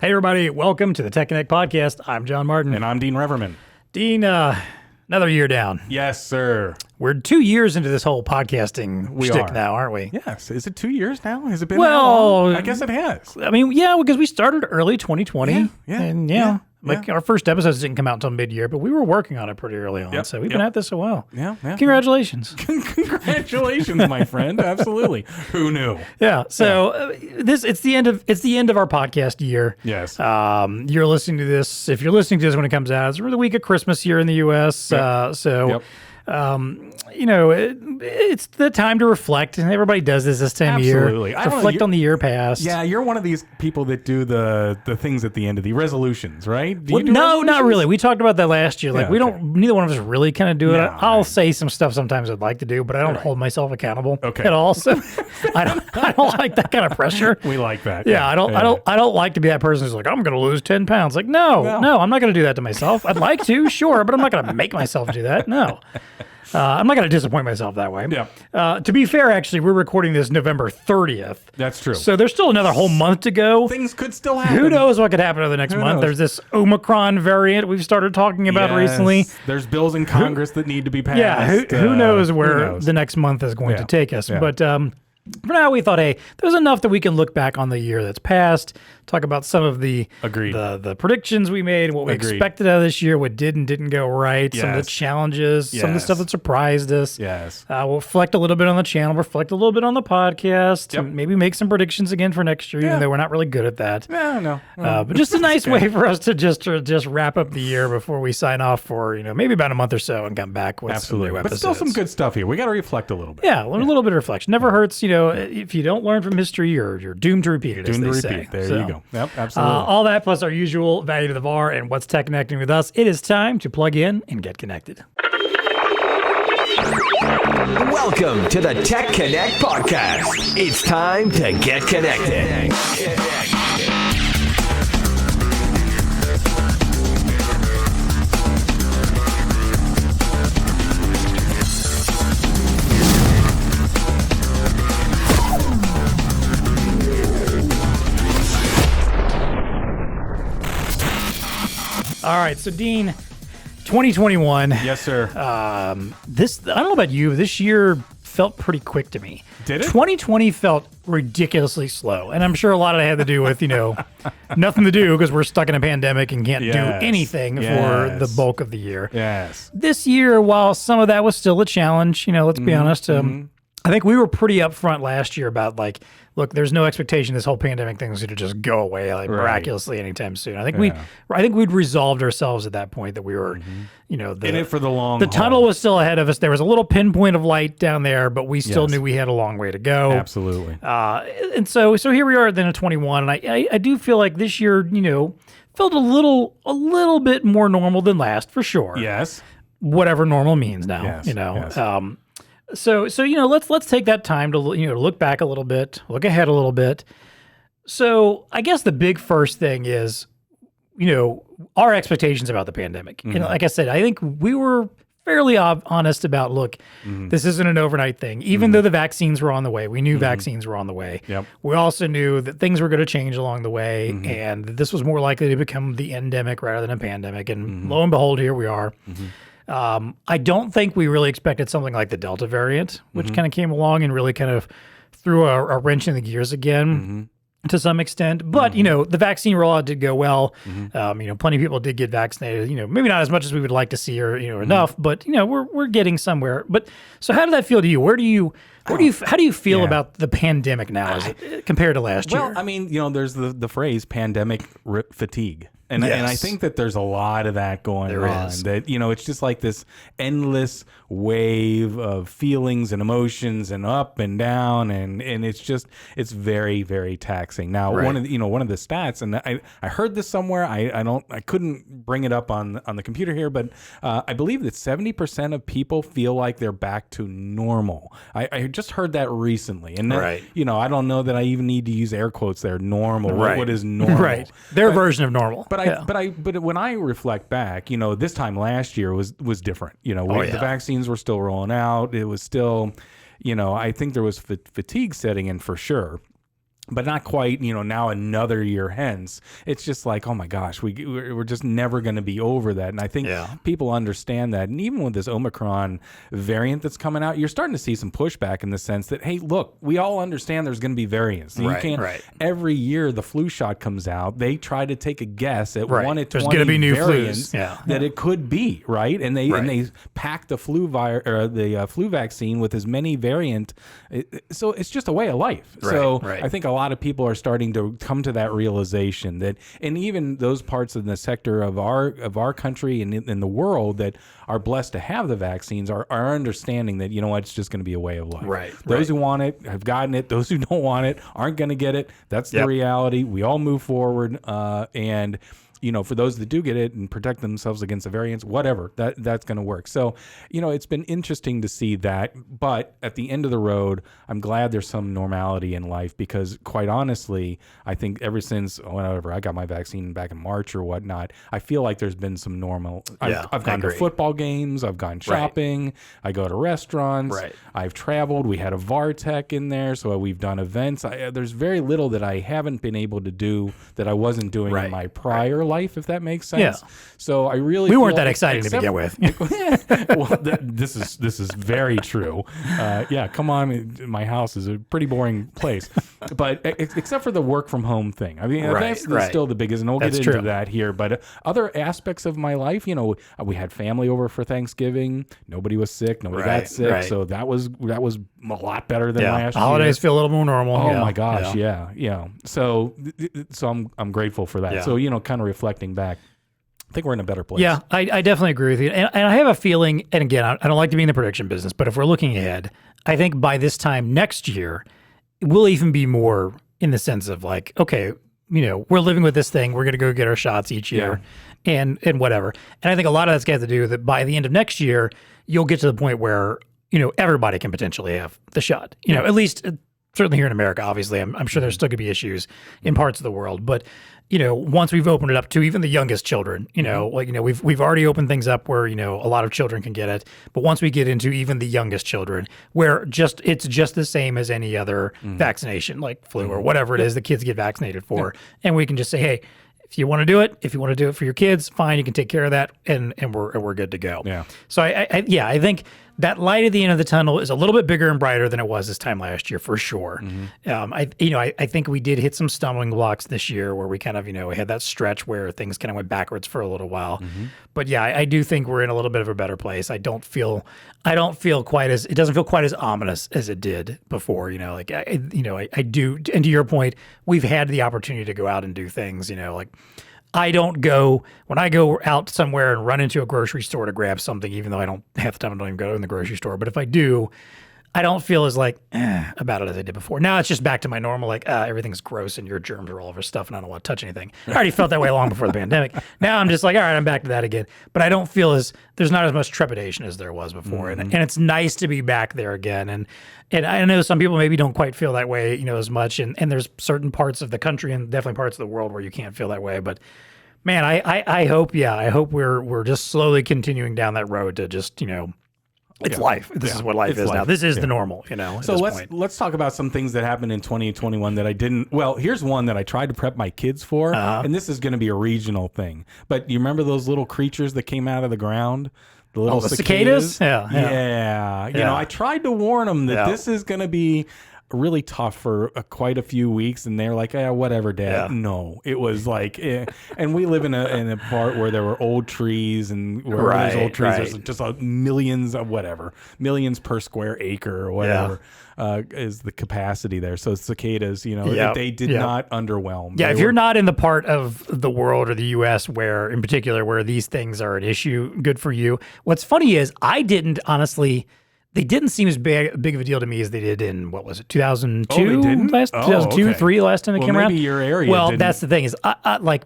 Hey, everybody. Welcome to the TEConnect Podcast. I'm John Martin. And I'm Dean Reverman. Dean, another year down. Yes, sir. We're 2 years into this whole podcasting shtick now, aren't we? Yes. Is it 2 years now? Has it been that long? I guess it has. I mean, yeah, because we started early 2020. Yeah. And our first episodes didn't come out until mid-year, but we were working on it pretty early on. So we've been at this a while. Yeah. Congratulations. Congratulations, my friend. Absolutely. Who knew? Yeah. So it's the end of our podcast year. Yes. You're listening to this. If you're listening to this when it comes out, it's the week of Christmas here in the U.S. It's the time to reflect, and everybody does this time of year. Absolutely. Reflect on the year past. Yeah, you're one of these people that do the things at the end of the resolutions, right? No, not really. We talked about that last year. Like neither one of us really kind of do it. I'll say some stuff sometimes I'd like to do, but I don't hold myself accountable at all. So I don't like that kind of pressure. We like that. Yeah, I don't like to be that person who's like, I'm going to lose 10 pounds. Like, no, I'm not going to do that to myself. I'd like to, sure, but I'm not going to make myself do that. No. I'm not going to disappoint myself that way. Yeah. To be fair, actually, we're recording this November 30th. That's true. So there's still another whole month to go. Things could still happen. Who knows what could happen over the next month? There's this Omicron variant we've started talking about recently. There's bills in Congress that need to be passed. Yeah, who knows where the next month is going to take us. Yeah. But for now, we thought, hey, there's enough that we can look back on the year that's passed, talk about some of the predictions we made, what we expected out of this year, what did and didn't go right, some of the challenges, some of the stuff that surprised us. Yes. We'll reflect a little bit on the channel, reflect a little bit on the podcast, and maybe make some predictions again for next year, even though we're not really good at that. No. But just a nice way for us to just wrap up the year before we sign off for maybe about a month or so and come back with some new episodes. But still some good stuff here. We got to reflect a little bit. Yeah, a little bit of reflection. Never hurts. If you don't learn from history, you're doomed to repeat it, as they say. There you go. Yep, absolutely. All that plus our usual value to the VAR and what's tech connecting with us. It is time to plug in and get connected. Welcome to the TEConnect Podcast. It's time to get connected. All right, so Dean, 2021. Yes, sir. I don't know about you. This year felt pretty quick to me. Did it? 2020 felt ridiculously slow, and I'm sure a lot of it had to do with nothing to do because we're stuck in a pandemic and can't do anything for the bulk of the year. Yes. This year, while some of that was still a challenge, let's be honest. I think we were pretty upfront last year about look, there's no expectation this whole pandemic thing is going to just go away miraculously anytime soon. I think we'd resolved ourselves at that point that we were, in it for the long haul. The tunnel was still ahead of us. There was a little pinpoint of light down there, but we still knew we had a long way to go. Absolutely. And so here we are then at 21, and I do feel like this year, felt a little bit more normal than last for sure. Yes. Whatever normal means now. Yes. So let's take that time to look back a little bit, look ahead a little bit. So I guess the big first thing is, our expectations about the pandemic. Like I said, I think we were fairly honest about, look, this isn't an overnight thing. Even though the vaccines were on the way, we knew vaccines were on the way. Yep. We also knew that things were going to change along the way, and that this was more likely to become the endemic rather than a pandemic. And lo and behold, here we are. I don't think we really expected something like the Delta variant, which kind of came along and really kind of threw a wrench in the gears again to some extent. But, the vaccine rollout did go well. Plenty of people did get vaccinated, maybe not as much as we would like to see or, enough, but, we're getting somewhere. But so how did that feel to you? How do you feel about the pandemic now compared to last year? Well, I mean, there's the phrase pandemic fatigue. And I think that there's a lot of that going on. That, it's just like this endless wave of feelings and emotions and up and down. And it's very, very taxing. Now, one of the stats, and I heard this somewhere, I couldn't bring it up on the computer here, but I believe that 70% of people feel like they're back to normal. I just heard that recently. And I don't know that I even need to use air quotes there, normal. What is normal? Right. Their version of normal. But when I reflect back, this time last year was different. The vaccines were still rolling out. It was still, I think there was fatigue setting in for sure. but not quite, now another year hence. It's just like, oh my gosh, we're just never going to be over that. And I think people understand that. And even with this Omicron variant that's coming out, you're starting to see some pushback in the sense that, hey, look, we all understand there's going to be variants. You can't, every year the flu shot comes out, they try to take a guess at 1 in 20 variants that it could be, right? And they pack the flu flu vaccine with as many variant. So it's just a way of life. I think a lot of people are starting to come to that realization that, and even those parts of the sector of our country and in the world that are blessed to have the vaccines are understanding that, it's just going to be a way of life. Those who want it have gotten it. Those who don't want it aren't going to get it. That's the reality. We all move forward, and for those that do get it and protect themselves against the variants, whatever, that's going to work. So, it's been interesting to see that. But at the end of the road, I'm glad there's some normality in life because, quite honestly, I think ever since whenever I got my vaccine back in March or whatnot, I feel like there's been some normal. I've gone to football games. I've gone shopping. I go to restaurants. I've traveled. We had a VAR-Tech in there, so we've done events. There's very little that I haven't been able to do that I wasn't doing in my prior life, if that makes sense. So I really we weren't that exciting to begin with. Well, this is very true. Come on, my house is a pretty boring place, but except for the work from home thing. I mean, that's still the biggest, and we'll get into that here. But other aspects of my life, we had family over for Thanksgiving. Nobody was sick. Nobody got sick. So that was a lot better than last year. Holidays feel a little more normal. Oh my gosh, yeah. So I'm grateful for that. So kind of reflecting back, I think we're in a better place. Yeah, I definitely agree with you. And I have a feeling, and again, I don't like to be in the prediction business, but if we're looking ahead, I think by this time next year, we'll even be more in the sense of like, okay, we're living with this thing. We're going to go get our shots each year and whatever. And I think a lot of that's got to do with that by the end of next year, you'll get to the point where, everybody can potentially have the shot. At least certainly here in America, obviously. I'm sure there's still going to be issues in parts of the world. But, once we've opened it up to even the youngest children, we've already opened things up where, a lot of children can get it. But once we get into even the youngest children, where it's just the same as any other vaccination, like flu or whatever it is the kids get vaccinated for. And we can just say, hey, if you want to do it for your kids, fine, you can take care of that, and we're good to go. Yeah. So I think that light at the end of the tunnel is a little bit bigger and brighter than it was this time last year, for sure. I think we did hit some stumbling blocks this year where we kind of, we had that stretch where things kind of went backwards for a little while. But yeah, I do think we're in a little bit of a better place. I don't feel quite as, it doesn't feel quite as ominous as it did before. I do. And to your point, we've had the opportunity to go out and do things, when I go out somewhere and run into a grocery store to grab something, even though half the time I don't even go in the grocery store. But if I do, I don't feel as about it as I did before. Now it's just back to my normal, everything's gross and your germs are all over stuff and I don't want to touch anything. I already felt that way long before the pandemic. Now I'm just all right, I'm back to that again. But I don't feel there's not as much trepidation as there was before. And it's nice to be back there again. And I know some people maybe don't quite feel that way, as much. And there's certain parts of the country and definitely parts of the world where you can't feel that way. But man, I hope we're just slowly continuing down that road to just, it's life. This is what life is now. This is the normal, So let's talk about some things that happened in 2021 that I didn't. Well, here's one that I tried to prep my kids for, and this is going to be a regional thing. But you remember those little creatures that came out of the ground? The little cicadas? Yeah. I tried to warn them that this is going to be really tough for quite a few weeks, and they're like, whatever, Dad. No, it was and we live in a part where there were old trees, and where there's old trees, there's just millions per square acre or whatever is the capacity there. So cicadas, they did not underwhelm. Yeah, if you're not in the part of the world or the U.S. where, in particular, where these things are an issue, good for you. What's funny is I didn't honestly. They didn't seem as big of a deal to me as they did in, 2002? Oh, they didn't? 2002, 3 last time they came around? Maybe your area didn't. That's the thing is,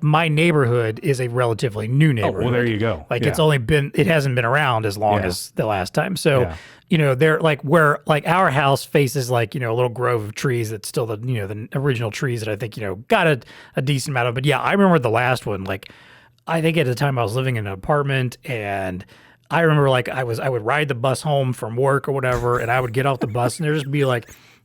my neighborhood is a relatively new neighborhood. Oh, well, there you go. It hasn't been around as long as the last time. So, they're where our house faces a little grove of trees that's still the original trees that I think, got a decent amount of. But yeah, I remember the last one, I think at the time I was living in an apartment, and I remember I would ride the bus home from work or whatever, and I would get off the bus and there'd just be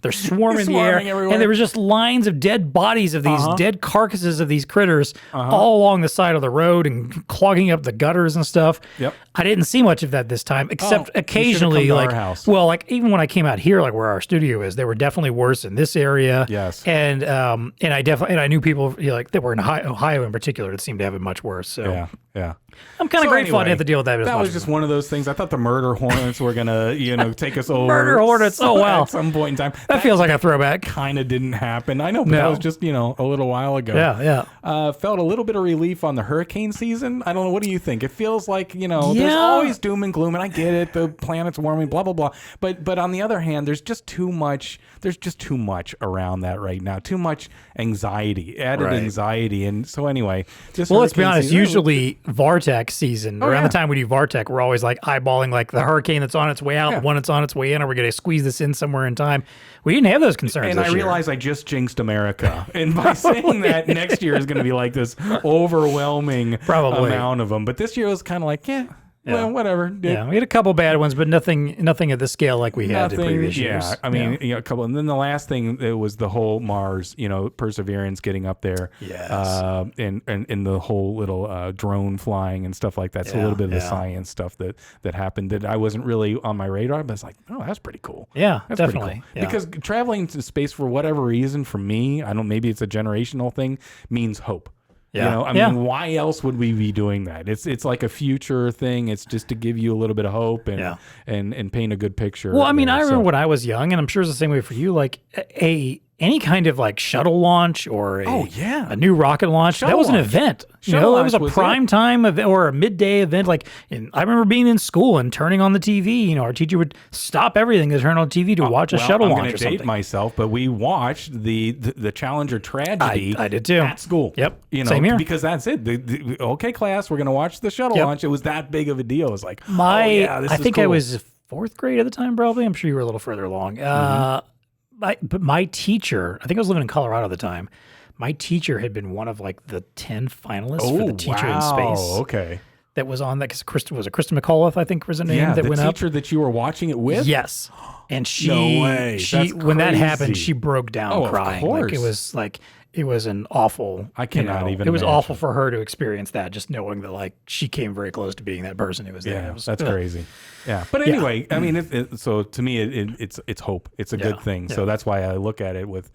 They're swarming the air, everywhere. and there was just lines of dead bodies of these dead carcasses of these critters all along the side of the road and clogging up the gutters and stuff. Yep. I didn't see much of that this time, except occasionally, you should've come like, to our house. well, like even when I came out here, like where our studio is, they were definitely worse in this area. Yes. And I knew people like that were in Ohio in particular that seemed to have it much worse. So yeah. I'm kind of grateful I didn't have to deal with that. That was just one of those things. I thought the murder hornets were gonna, take us over. Murder hornets. Oh wow. At some point in time, That feels like a throwback. Kind of didn't happen. I know, but that was just a little while ago. Yeah. Felt a little bit of relief on the hurricane season. I don't know. What do you think? It feels like there's always doom and gloom, and I get it. The planet's warming, blah blah blah. But on the other hand, there's just too much. There's just too much around that right now. Too much anxiety, added anxiety, and so anyway. Let's be honest. Usually Vortex season, around the time we do Vortex, we're always like eyeballing like the hurricane that's on its way out, the one that's on its way in. Are we going to squeeze this in somewhere in time? We didn't have those concerns. And I realize I just jinxed America, and by saying that, next year is going to be like this overwhelming amount of them. But this year was kind of like, well, whatever. Yeah, we had a couple bad ones, but nothing at the scale like we had in previous years. Yeah, I mean, a couple. And then the last thing, it was the whole Mars, Perseverance getting up there. Yes. And the whole little drone flying and stuff like that. So a little bit of the science stuff that happened that I wasn't really on my radar, but it's like, oh, that's pretty cool. Yeah, that's definitely. Pretty cool. Yeah. Because traveling to space for whatever reason, for me, I don't. Maybe it's a generational thing, means hope. Yeah. I mean, why else would we be doing that? It's like a future thing. It's just to give you a little bit of hope and paint a good picture. Well, I mean, I remember when I was young, and I'm sure it's the same way for you, like any kind of like shuttle launch or a new rocket launch, that was an event. It was a prime time event or a midday event. Like, I remember being in school and turning on the TV. Our teacher would stop everything to turn on TV to watch a shuttle launch or something. I'm going to date myself, but we watched the Challenger tragedy. I did too. At school. Yep. Same here. Because that's it. Okay, class, we're going to watch the shuttle launch. It was that big of a deal. It was like, I think I was fourth grade at the time, probably. I'm sure you were a little further along. But my teacher, I think I was living in Colorado at the time. My teacher had been one of like the 10 finalists for the Teacher in Space. Okay. That was on that because Kristen McAuliffe, I think was her name that went up. The teacher that you were watching it with? Yes. And she, no way. When that happened, she broke down crying. Of course. It was an awful. I cannot even. It was imagine. awful for her to experience that, just knowing that like she came very close to being that person who was there. Yeah, that's crazy. Yeah, but anyway, I mean, so to me, it's hope. It's a good thing. So that's why I look at it with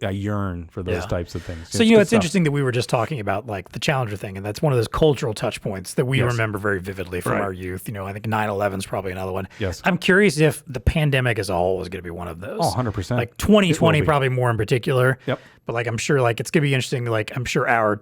I yearn for those types of things. So it's interesting that we were just talking about like the Challenger thing, and that's one of those cultural touch points that we remember very vividly from our youth. I think 9/11 is probably another one. Yes. I'm curious if the pandemic as a whole is going to be one of those. Oh, 100%. Like 2020 probably more in particular. Yep. But like I'm sure like it's going to be interesting. Like I'm sure our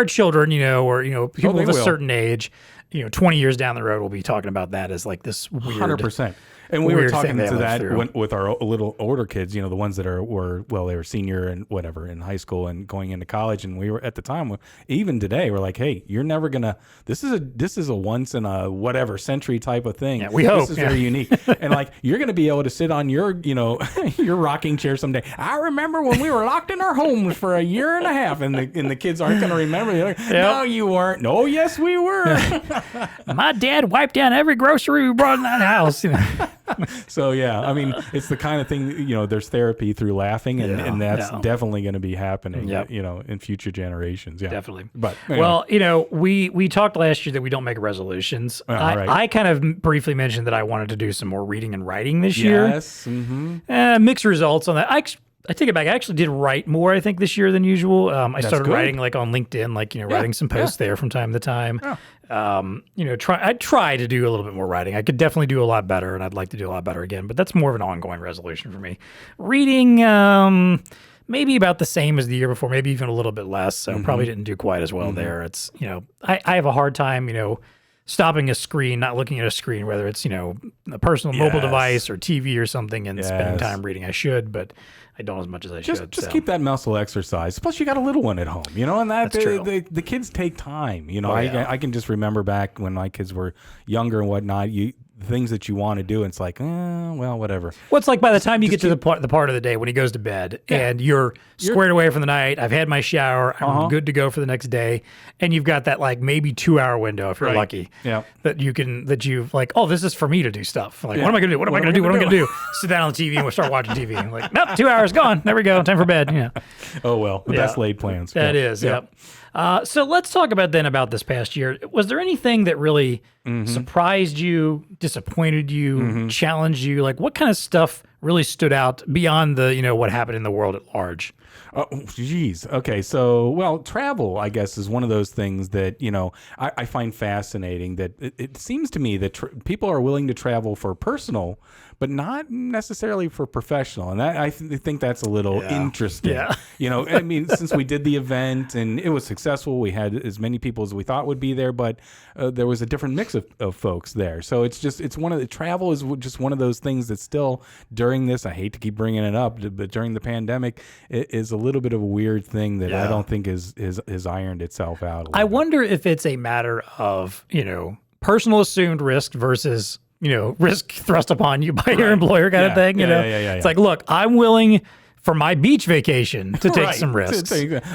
children, or people of a certain age, 20 years down the road, we'll be talking about that as like this weird 100%. And we were talking to that with our little older kids, the ones that were senior and whatever in high school and going into college. And we were at the time, even today, we're like, hey, you're never gonna. This is a once in a whatever century type of thing. Yeah, we hope this is very unique. And like you're gonna be able to sit on your your rocking chair someday. I remember when we were locked in our homes for a year and a half, and the kids aren't gonna remember. They're like, no, you weren't. No, yes, we were. My dad wiped down every grocery we brought in that house. So yeah, I mean, it's the kind of thing, there's therapy through laughing, and that's definitely going to be happening, in future generations. Yeah, definitely. But well, we talked last year that we don't make resolutions. I kind of briefly mentioned that I wanted to do some more reading and writing this year. Yes. Mm-hmm. Mixed results on that. I take it back. I actually did write more, I think, this year than usual. I started writing like on LinkedIn, like, writing some posts there from time to time. Yeah. I try to do a little bit more writing. I could definitely do a lot better, and I'd like to do a lot better again, but that's more of an ongoing resolution for me. Reading, maybe about the same as the year before, maybe even a little bit less. So probably didn't do quite as well there. It's, I have a hard time, stopping a screen, not looking at a screen, whether it's, a personal mobile device or TV or something, and spending time reading. I should, but I don't as much as I should. Just keep that muscle exercise. Plus, you got a little one at home, and that's true. The kids take time. I can just remember back when my kids were younger and whatnot. things that you want to do. And it's like, well, whatever. Well, it's like by the time you get to the part of the day when he goes to bed and you're squared away for the night, I've had my shower, I'm good to go for the next day, and you've got that like maybe 2-hour window if you're lucky. Yeah. That you've like, oh, this is for me to do stuff. Like, what am I gonna do? What am I gonna do? What am I gonna do? Sit down on the TV and we'll start watching TV. I'm like, nope, 2 hours gone. There we go. Time for bed. Oh well, the best laid plans. That is. Yep. So let's talk about this past year. Was there anything that really surprised you, disappointed you, challenged you? Like what kind of stuff really stood out beyond the, what happened in the world at large? Oh, geez. Okay. So, well, travel, I guess, is one of those things that, I find fascinating that it seems to me that people are willing to travel for personal, but not necessarily for professional. And that I think that's a little interesting. Yeah. I mean, since we did the event and it was successful, we had as many people as we thought would be there, but there was a different mix of folks there. So travel is just one of those things that still during this, I hate to keep bringing it up, but during the pandemic, it is a little bit of a weird thing that I don't think is ironed itself out. I wonder if it's a matter of, personal assumed risk versus risk thrust upon you by your employer kind of thing. It's like, look, I'm willing for my beach vacation to take some risks.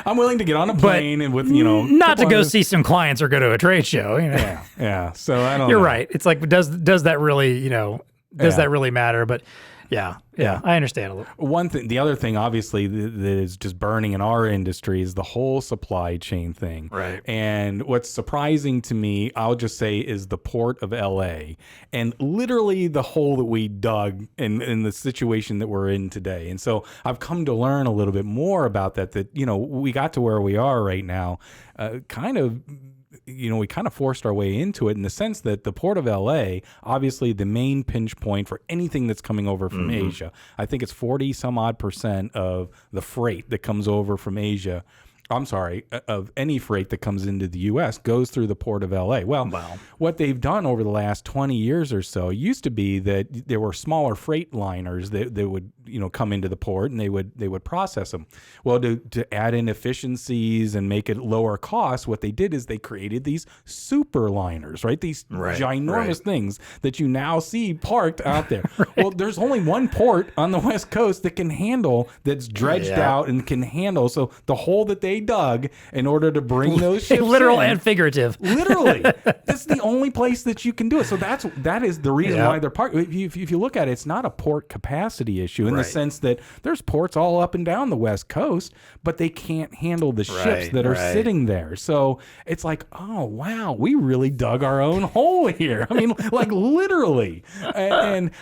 I'm willing to get on a plane and with, not to go see some clients or go to a trade show. Yeah. So I don't You're know. right. It's like, does that really, does that really matter? But yeah, I understand a little. The other thing, obviously, that is just burning in our industry is the whole supply chain thing. Right. And what's surprising to me, I'll just say, is the port of LA and literally the hole that we dug in the situation that we're in today. And so I've come to learn a little bit more about that, we got to where we are right now, we kind of forced our way into it in the sense that the port of LA, obviously the main pinch point for anything that's coming over from Asia. I think it's 40 some odd % of the freight that comes over from Asia. I'm sorry, of any freight that comes into the U.S. goes through the port of LA. Well, what they've done over the last 20 years or so used to be that there were smaller freight liners that would, come into the port and they would process them. Well, to add in efficiencies and make it lower cost, what they did is they created these super liners, right? These ginormous things that you now see parked out there. Well, there's only one port on the West Coast that can handle, that's dredged out and can handle. So the hole that they dug in order to bring those ships literal and figurative. Literally. That's the only place that you can do it. So that is the reason why they're parked. If you look at it, it's not a port capacity issue in the sense that there's ports all up and down the West Coast, but they can't handle the ships that are sitting there. So it's like, oh, wow, we really dug our own hole here. I mean, like literally. And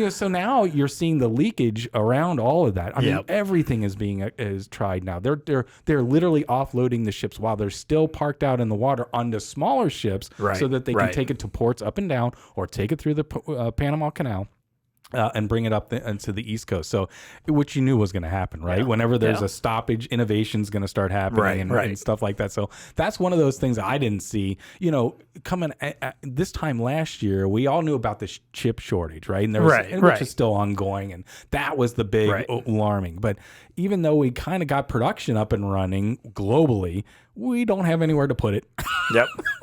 so now you're seeing the leakage around all of that. I mean, everything is tried now. They're literally offloading the ships while they're still parked out in the water onto smaller ships so that they can take it to ports up and down or take it through the Panama Canal. And bring it up into the East Coast. So, which you knew was going to happen, right? Whenever there's a stoppage, innovation's going to start happening and stuff like that. So that's one of those things I didn't see. Coming at this time last year, we all knew about the chip shortage, right? And there was, which is still ongoing, and that was the big alarming. But even though we kind of got production up and running globally, we don't have anywhere to put it.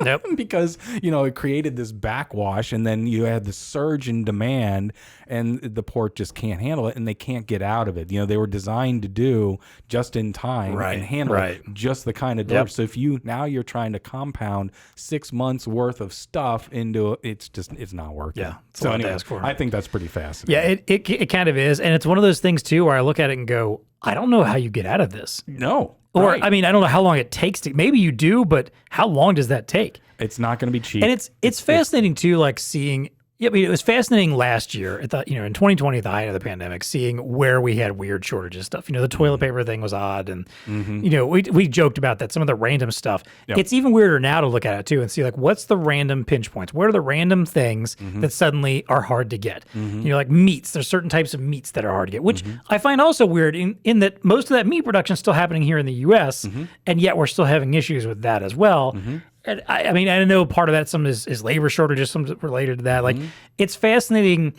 Yep. Because, it created this backwash, and then you had the surge in demand, and the port just can't handle it, and they can't get out of it. They were designed to do just in time and handle just the kind of delivery. So if you're trying to compound 6 months worth of stuff into it's not working. Yeah. So anyway, I think that's pretty fascinating. Yeah, it kind of is. And it's one of those things too where I look at it and go, I don't know how you get out of this. No. Or, I mean, I don't know how long it takes to, maybe you do, but how long does that take? It's not going to be cheap. And it's fascinating too, like seeing, I mean, it was fascinating last year at in 2020 at the height of the pandemic, seeing where we had weird shortages stuff. The toilet paper thing was odd. And, we joked about that, some of the random stuff. Yep. It's even weirder now to look at it too and see like, what's the random pinch points? What are the random things that suddenly are hard to get? Like meats, there's certain types of meats that are hard to get, which I find also weird in that most of that meat production is still happening here in the U.S. And yet we're still having issues with that as well. And I mean, I know part of that some is labor shortages, some related to that. Like, it's fascinating.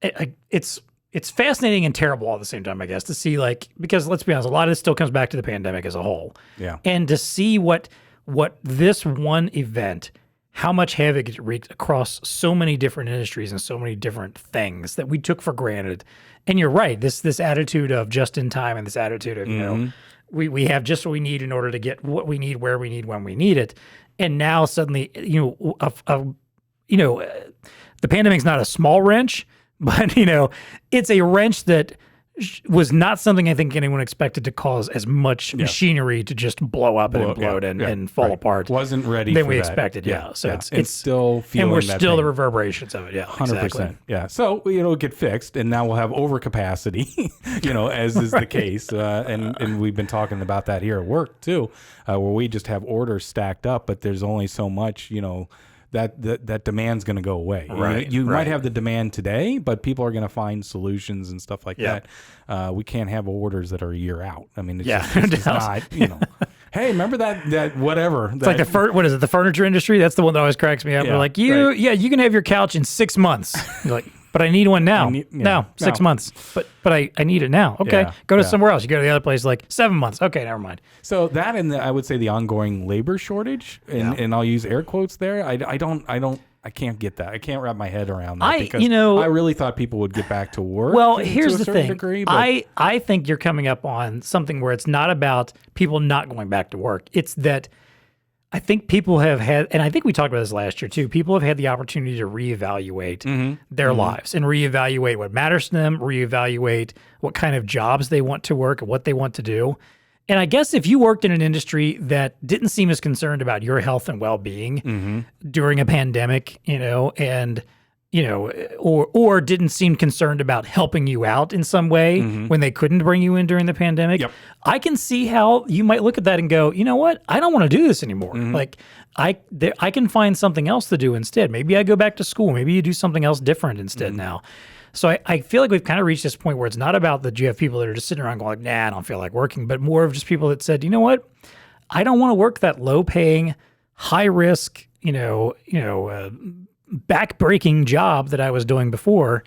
It's fascinating and terrible all at the same time, I guess, to see because let's be honest, a lot of this still comes back to the pandemic as a whole. Yeah. And to see what this one event how much havoc it wreaked across so many different industries and so many different things that we took for granted. And you're right, this attitude of just in time and this attitude of, you know, we have just what we need in order to get what we need, where we need, when we need it. And now suddenly, you know, the pandemic's not a small wrench, but, you know, it's a wrench that was not something I think anyone expected to cause as much machinery to just blow up and implode and fall apart. Wasn't ready than for we that. expected. Yeah. So it's still feeling and we're that still pain. the reverberations of it. Yeah. 100%. Exactly. Yeah. So, you know, it get fixed, and now we'll have overcapacity, you know, as is the case. And we've been talking about that here at work too, where we just have orders stacked up, but there's only so much, you know, that demand's going to go away. Right. You might have the demand today, but people are going to find solutions and stuff like that. We can't have orders that are a year out. I mean, it's just not, you know. Hey, remember that whatever. It's like what is it? The furniture industry? That's the one that always cracks me up. They're like, you can have your couch in 6 months. You're like, but I need one now. No, 6 months. But I need it now. Okay, go to somewhere else. You go to the other place, like 7 months. Okay, never mind. So that and I would say the ongoing labor shortage, and I'll use air quotes there. I can't get that. I can't wrap my head around that because I really thought people would get back to work. Well, here's the thing. Degree, I think you're coming up on something where it's not about people not going back to work. It's that I think people have had, and I think we talked about this last year too, people have had the opportunity to reevaluate their lives and reevaluate what matters to them, reevaluate what kind of jobs they want to work and what they want to do. And I guess if you worked in an industry that didn't seem as concerned about your health and well-being during a pandemic, you know, and you know, or didn't seem concerned about helping you out in some way when they couldn't bring you in during the pandemic, I can see how you might look at that and go, you know what, I don't want to do this anymore. Like I can find something else to do instead. Maybe I go back to school. Maybe you do something else different instead now. So I feel like we've kind of reached this point where it's not about that you have people that are just sitting around going, nah, I don't feel like working, but more of just people that said, you know what, I don't want to work that low-paying, high-risk, back-breaking job that I was doing before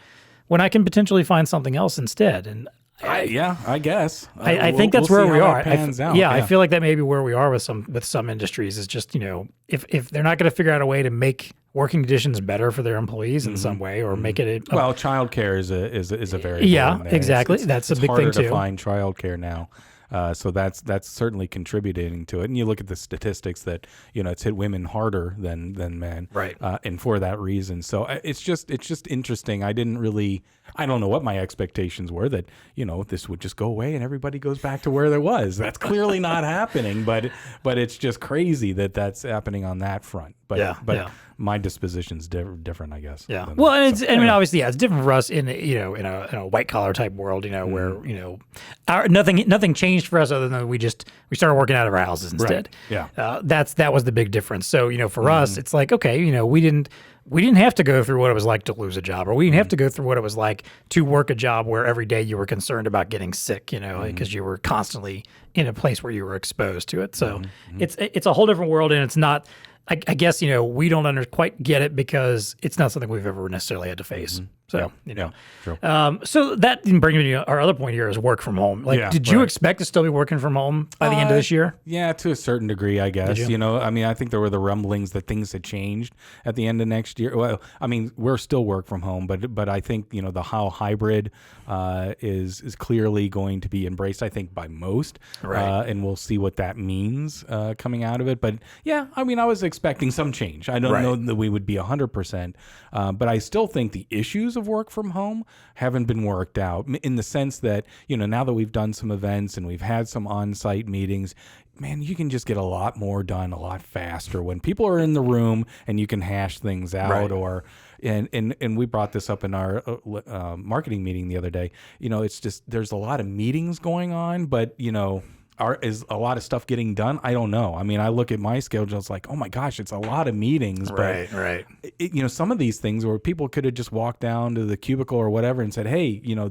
when I can potentially find something else instead. And I guess. I think that's where we are. I feel like that may be where we are with some industries is just, you know, if they're not going to figure out a way to make working conditions better for their employees in some way or make it well, childcare is a very exactly. That's a big thing too. It's harder to find childcare now. So that's certainly contributing to it. And you look at the statistics that, you know, it's hit women harder than men. Right. And for that reason. So it's just interesting. I don't know what my expectations were that, you know, this would just go away and everybody goes back to where there was. That's clearly not happening, but it's just crazy that that's happening on that front. But my disposition's different, I guess. Yeah. Well, and obviously, it's different for us in a white collar type world, you know, where, you know, nothing changed for us other than we started working out of our houses instead. Right. Yeah. That was the big difference. So, you know, for us, it's like, okay, you know, we didn't have to go through what it was like to lose a job, or we didn't have to go through what it was like to work a job where every day you were concerned about getting sick, you know, because you were constantly in a place where you were exposed to it. So it's a whole different world, and it's not. I guess, you know, we don't quite get it because it's not something we've ever necessarily had to face. So, you know. True. So that brings me to our other point here is work from home. Like, did you expect to still be working from home by the end of this year? Yeah, to a certain degree, I guess. Did you? You know, I mean, I think there were the rumblings that things had changed at the end of next year. Well, I mean, we're still work from home, but I think, you know, the how hybrid is clearly going to be embraced, I think, by most. Right. And we'll see what that means coming out of it. But yeah, I mean, I was expecting some change. I don't know that we would be 100%, but I still think the issues of work from home haven't been worked out in the sense that, you know, now that we've done some events and we've had some on-site meetings, man, you can just get a lot more done a lot faster when people are in the room and you can hash things out. Or and we brought this up in our marketing meeting the other day. You know, it's just there's a lot of meetings going on, but, you know, is a lot of stuff getting done? I don't know. I mean, I look at my schedule, it's like, oh my gosh, it's a lot of meetings. But you know, some of these things where people could have just walked down to the cubicle or whatever and said, hey, you know,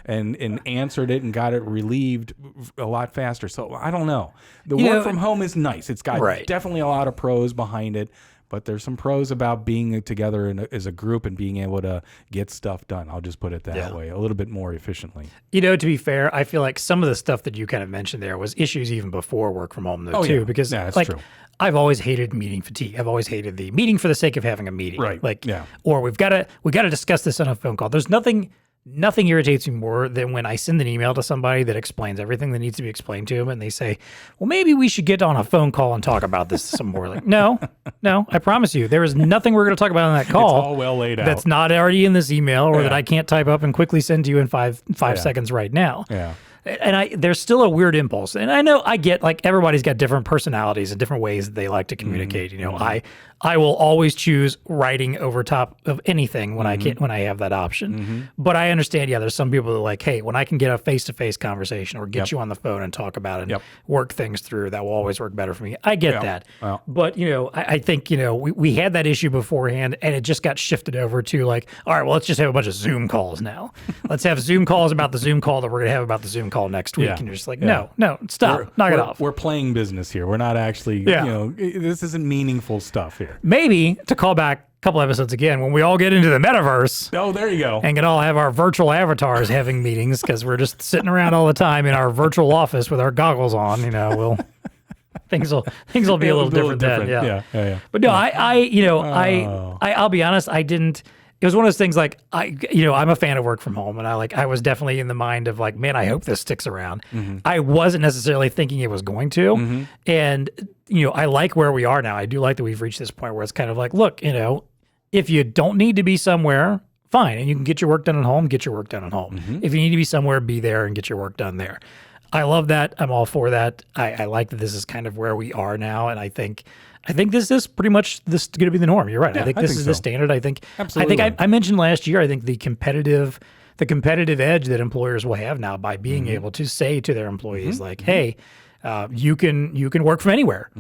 and answered it and got it relieved a lot faster. So I don't know. The work from home is nice. It's got definitely a lot of pros behind it. but there's some pros about being together as a group and being able to get stuff done. I'll just put it that way, a little bit more efficiently. To be fair, I feel like some of the stuff that you kind of mentioned there was issues even before work from home, though, too. Yeah. Because that's true. I've always hated meeting fatigue. I've always hated the meeting for the sake of having a meeting. Right. Or we got to discuss this on a phone call. There's nothing irritates me more than when I send an email to somebody that explains everything that needs to be explained to them, and they say, well, maybe we should get on a phone call and talk about this some more. Like, no, I promise you, there is nothing we're going to talk about on that call. It's all well laid out. That's not already in this email or that I can't type up and quickly send to you in five seconds right now. Yeah. And there's still a weird impulse. And I know I get everybody's got different personalities and different ways that they like to communicate. I will always choose writing over top of anything when I have that option. But I understand, there's some people that are like, hey, when I can get a face-to-face conversation or get you on the phone and talk about it and work things through, that will always work better for me. I get that. Well. But, I think, we had that issue beforehand and it just got shifted over to all right, well, let's just have a bunch of Zoom calls now. Let's have Zoom calls about the Zoom call that we're going to have about the Zoom call next week. And you're just like, no, stop, knock it off. We're playing business here. We're not actually, this isn't meaningful stuff here. Maybe to call back a couple episodes again, when we all get into the metaverse. Oh, there you go. And can all have our virtual avatars having meetings because we're just sitting around all the time in our virtual office with our goggles on. We'll things will be a little different then. Yeah. But no, I'll be honest. I didn't. It was one of those things like I'm a fan of work from home, and I was definitely in the mind of like, man, I hope this sticks around. I wasn't necessarily thinking it was going to, and I like where we are now. I do like that we've reached this point where it's kind of like, look, if you don't need to be somewhere, fine, and you can get your work done at home, get your work done at home. If you need to be somewhere, be there and get your work done there. I love that. I'm all for that. I like that this is kind of where we are now, and I think this is pretty much this going to be the norm. You're right. I think this is the standard. Absolutely. I think I mentioned last year, I think the competitive edge that employers will have now by being able to say to their employees hey, you can work from anywhere.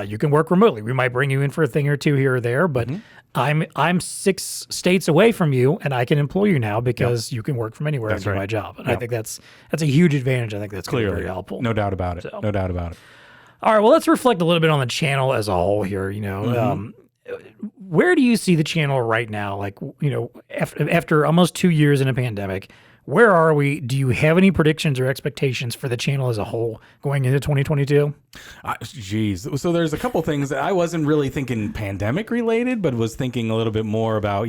You can work remotely. We might bring you in for a thing or two here or there, but I'm 6 states away from you, and I can employ you now because you can work from anywhere and do my job. And I think that's a huge advantage. I think that's clearly very helpful. No doubt about it. No doubt about it. All right, well, let's reflect a little bit on the channel as a whole here. Where do you see the channel right now? Like, after almost 2 years in a pandemic, where are we? Do you have any predictions or expectations for the channel as a whole going into 2022? So there's a couple things that I wasn't really thinking pandemic related, but was thinking a little bit more about,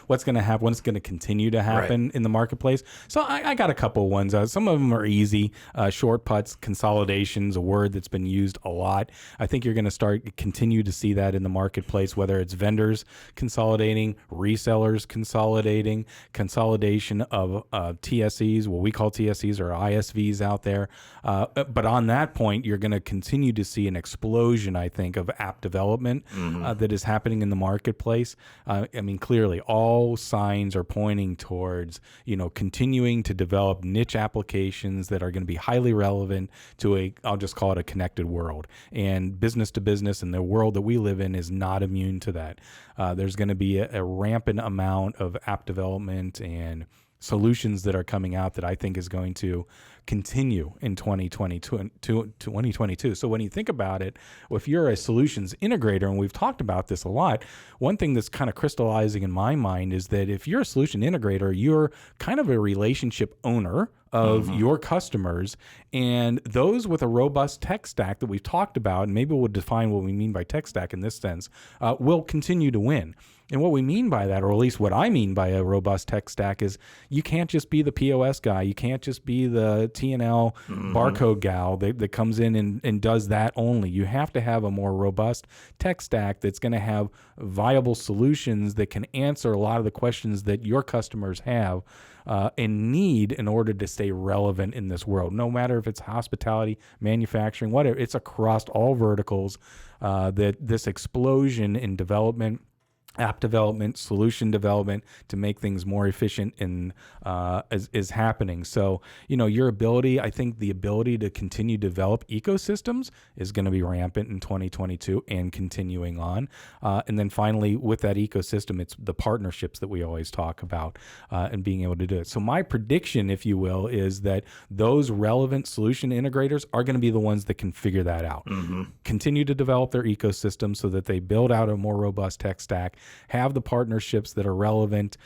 what's going to happen, what's going to continue to happen in the marketplace. So I got a couple ones. Some of them are easy. Short putts, consolidations, a word that's been used a lot. I think you're going to continue to see that in the marketplace, whether it's vendors consolidating, resellers consolidating, consolidation of TSEs, what we call TSEs or ISVs out there. But on that point, you're going to continue to see an explosion, I think, of app development that is happening in the marketplace. Clearly, all signs are pointing towards, continuing to develop niche applications that are going to be highly relevant to I'll just call it a connected world. And business to business and the world that we live in is not immune to that. There's going to be a rampant amount of app development and solutions that are coming out that I think is going to continue in 2022. So when you think about it, if you're a solutions integrator, and we've talked about this a lot, one thing that's kind of crystallizing in my mind is that if you're a solution integrator, you're kind of a relationship owner of your customers, and those with a robust tech stack that we've talked about, and maybe we'll define what we mean by tech stack in this sense, will continue to win. And what we mean by that, or at least what I mean by a robust tech stack, is you can't just be the POS guy. You can't just be the T&L barcode gal that comes in and does that only. You have to have a more robust tech stack that's going to have viable solutions that can answer a lot of the questions that your customers have and need in order to stay relevant in this world. No matter if it's hospitality, manufacturing, whatever, it's across all verticals that this explosion in development app development, solution development to make things more efficient and is happening. So, your ability, I think the ability to continue to develop ecosystems is going to be rampant in 2022 and continuing on. And then finally, with that ecosystem, it's the partnerships that we always talk about and being able to do it. So my prediction, if you will, is that those relevant solution integrators are going to be the ones that can figure that out. Continue to develop their ecosystem so that they build out a more robust tech stack, have the partnerships that are relevant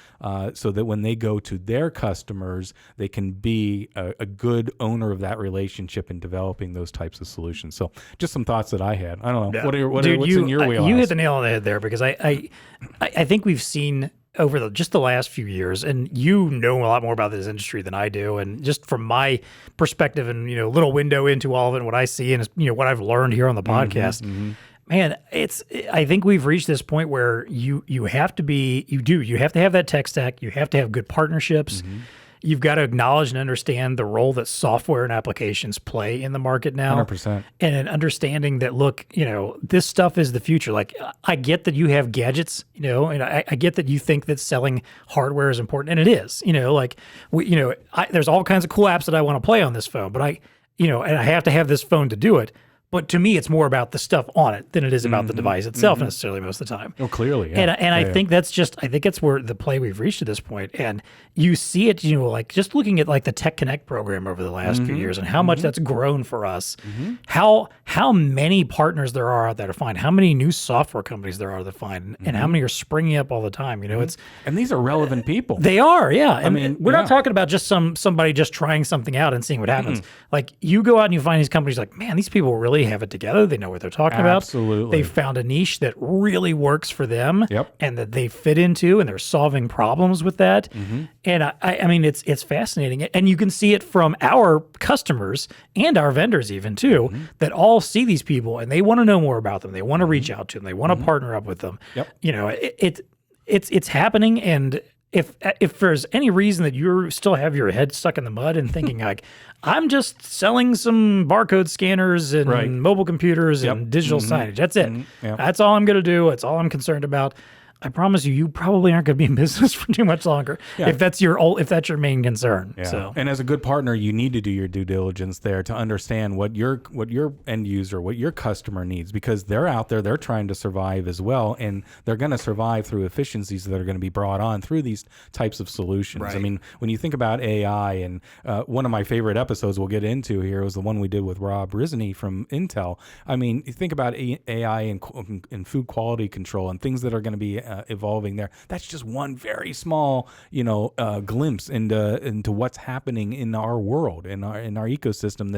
so that when they go to their customers, they can be a good owner of that relationship in developing those types of solutions. So just some thoughts that I had. I don't know. Yeah. What's in your wheelhouse? You hit the nail on the head there, because I think we've seen over just the last few years, and you know a lot more about this industry than I do, and just from my perspective and little window into all of it and what I see and what I've learned here on the podcast. Man, I think we've reached this point where you have to have that tech stack. You have to have good partnerships. You've got to acknowledge and understand the role that software and applications play in the market now. 100%. And an understanding that, look, this stuff is the future. Like, I get that you have gadgets, and I get that you think that selling hardware is important, and it is. There's all kinds of cool apps that I want to play on this phone, but and I have to have this phone to do it. But to me, it's more about the stuff on it than it is about the device itself necessarily most of the time. Oh, clearly. Yeah. And I think that's where the play we've reached at this point. And you see it, like just looking at like the TEConnect program over the last few years and how much that's grown for us, how many partners there are out there to find, how many new software companies there are to find, and how many are springing up all the time. And these are relevant people. They are, yeah. I mean, we're not talking about just somebody just trying something out and seeing what happens. Like, you go out and you find these companies like, man, these people really have it together. They know what they're talking about. Absolutely. They found a niche that really works for them and that they fit into, and they're solving problems with that. And I mean, it's fascinating. And you can see it from our customers and our vendors even too, that all see these people and they want to know more about them. They want to reach out to them. They want to partner up with them. It's happening. And if there's any reason that you still have your head stuck in the mud and thinking like, I'm just selling some barcode scanners and mobile computers and digital signage, that's it. That's all I'm going to do. That's all I'm concerned about. I promise you probably aren't going to be in business for too much longer if that's your main concern. Yeah. So. And as a good partner, you need to do your due diligence there to understand what your end user, what your customer needs, because they're out there, they're trying to survive as well, and they're going to survive through efficiencies that are going to be brought on through these types of solutions. Right. I mean, when you think about AI, and one of my favorite episodes we'll get into here was the one we did with Rob Risney from Intel. I mean, you think about AI and food quality control and things that are going to be evolving there. That's just one very small, glimpse into what's happening in our world, in our ecosystem.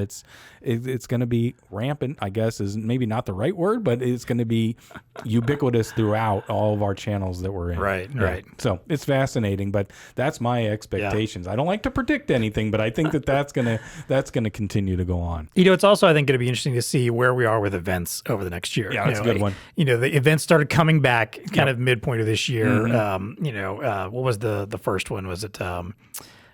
It's going to be rampant, I guess, is maybe not the right word, but it's going to be ubiquitous throughout all of our channels that we're in. Right. So it's fascinating, but that's my expectations. I don't like to predict anything, but I think that's gonna continue to go on. It's also, I think, going to be interesting to see where we are with events over the next year. Yeah, that's a good one. The events started coming back kind of midpoint of this year. What was the first one? Was it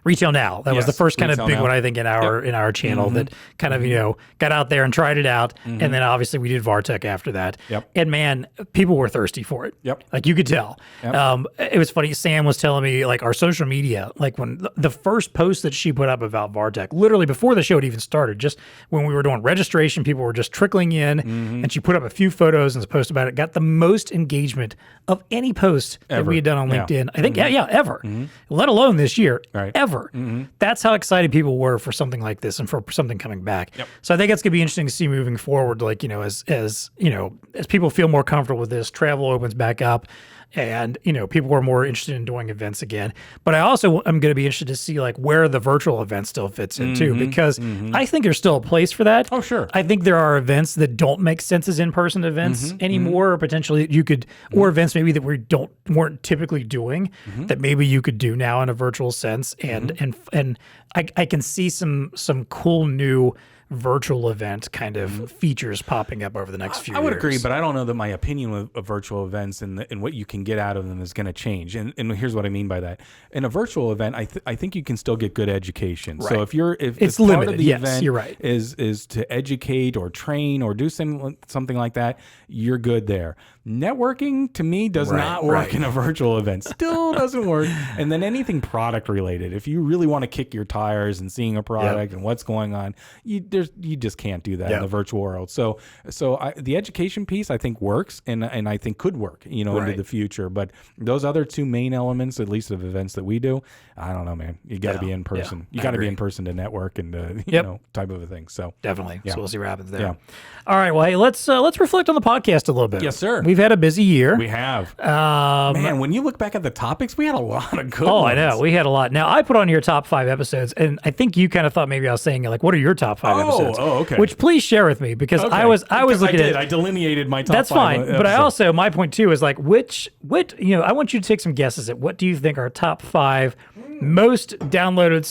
Retail Now? That was the first kind of big one, I think, in our channel that kind of, got out there and tried it out. And then obviously we did VARTech after that. And man, people were thirsty for it. Like, you could tell. It was funny. Sam was telling me, like, our social media, like when the first post that she put up about VARTech, literally before the show had even started, just when we were doing registration, people were just trickling in, and she put up a few photos and post about it, got the most engagement of any post that we had done on LinkedIn. I think, ever. Let alone this year. Ever. That's how excited people were for something like this and for something coming back. So I think it's going to be interesting to see moving forward, like, as people feel more comfortable with this, travel opens back up, and people are more interested in doing events again. But I also am going to be interested to see like where the virtual event still fits in too, because I think there's still a place for that. Oh, sure. I think there are events that don't make sense as in-person events anymore, or potentially you could, or events maybe that weren't typically doing that maybe you could do now in a virtual sense, and I can see some cool new virtual event kind of features popping up over the next few years. I would agree, but I don't know that my opinion of virtual events and what you can get out of them is going to change. And here's what I mean by that. In a virtual event, I think you can still get good education. Right. So if it's part limited, of the yes, event you're right. is to educate or train or do something like that, you're good there. Networking to me does not work in a virtual event. Still doesn't work. And then anything product related, if you really want to kick your tires and seeing a product and what's going on, you just can't do that in the virtual world. So the education piece I think works and I think could work, into the future. But those other two main elements, at least of events that we do, I don't know, man. You got to be in person. You got to be in person to network and type of a thing. So definitely. So we'll see what happens there. Yeah. All right. Well, hey, let's reflect on the podcast a little bit. Yes, sir. We've had a busy year. We have. Man, when you look back at the topics, we had a lot of good ones. Oh, I know. We had a lot. Now, I put on your top 5 episodes, and I think you kind of thought maybe I was saying, like, what are your top 5 episodes? Oh, okay. Which please share with me, because I was looking at it. I delineated my top 5 That's fine. episodes. But I also, my point too is like, I want you to take some guesses at what do you think our top 5 most downloaded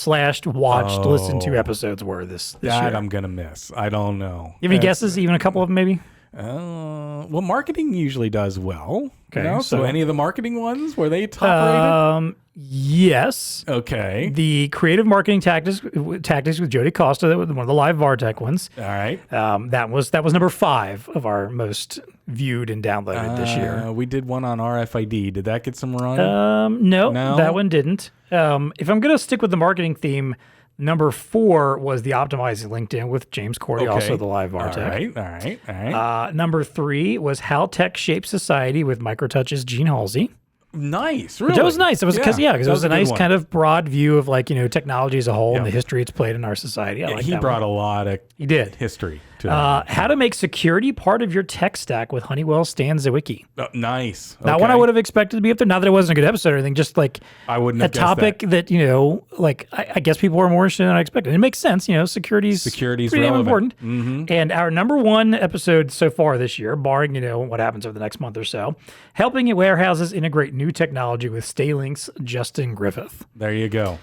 / watched, listened to episodes were this year? I'm going to miss. I don't know. You have any guesses? Even a couple of them, maybe? Well, marketing usually does well. Okay. So any of the marketing ones, were they top rated? Yes. Okay. The creative marketing tactics with Jodie Costa, that was one of the live VarTech ones. All right. That was number 5 of our most viewed and downloaded this year. We did one on RFID. Did that get some run? No, that one didn't. If I'm going to stick with the marketing theme, number 4 was the Optimizing LinkedIn with James Cordy, also the live VarTech. All right. Number 3 was How Tech Shapes Society with Microtouch's Gene Halsey. Nice, really. Which was nice. It was because it was a nice one. kind of broad view of technology as a whole and the history it's played in our society. He brought a lot of history to it. How to make security part of your tech stack with Honeywell Stan Zwicky. Nice. Not one I would have expected to be up there. Not that it wasn't a good episode or anything, just like I wouldn't have topic that I guess people were more interested in than I expected. It makes sense. Security's pretty damn important. Mm-hmm. And our number 1 episode so far this year, barring what happens over the next month or so, helping warehouses integrate new technology with Staylink's Justin Griffith. There you go.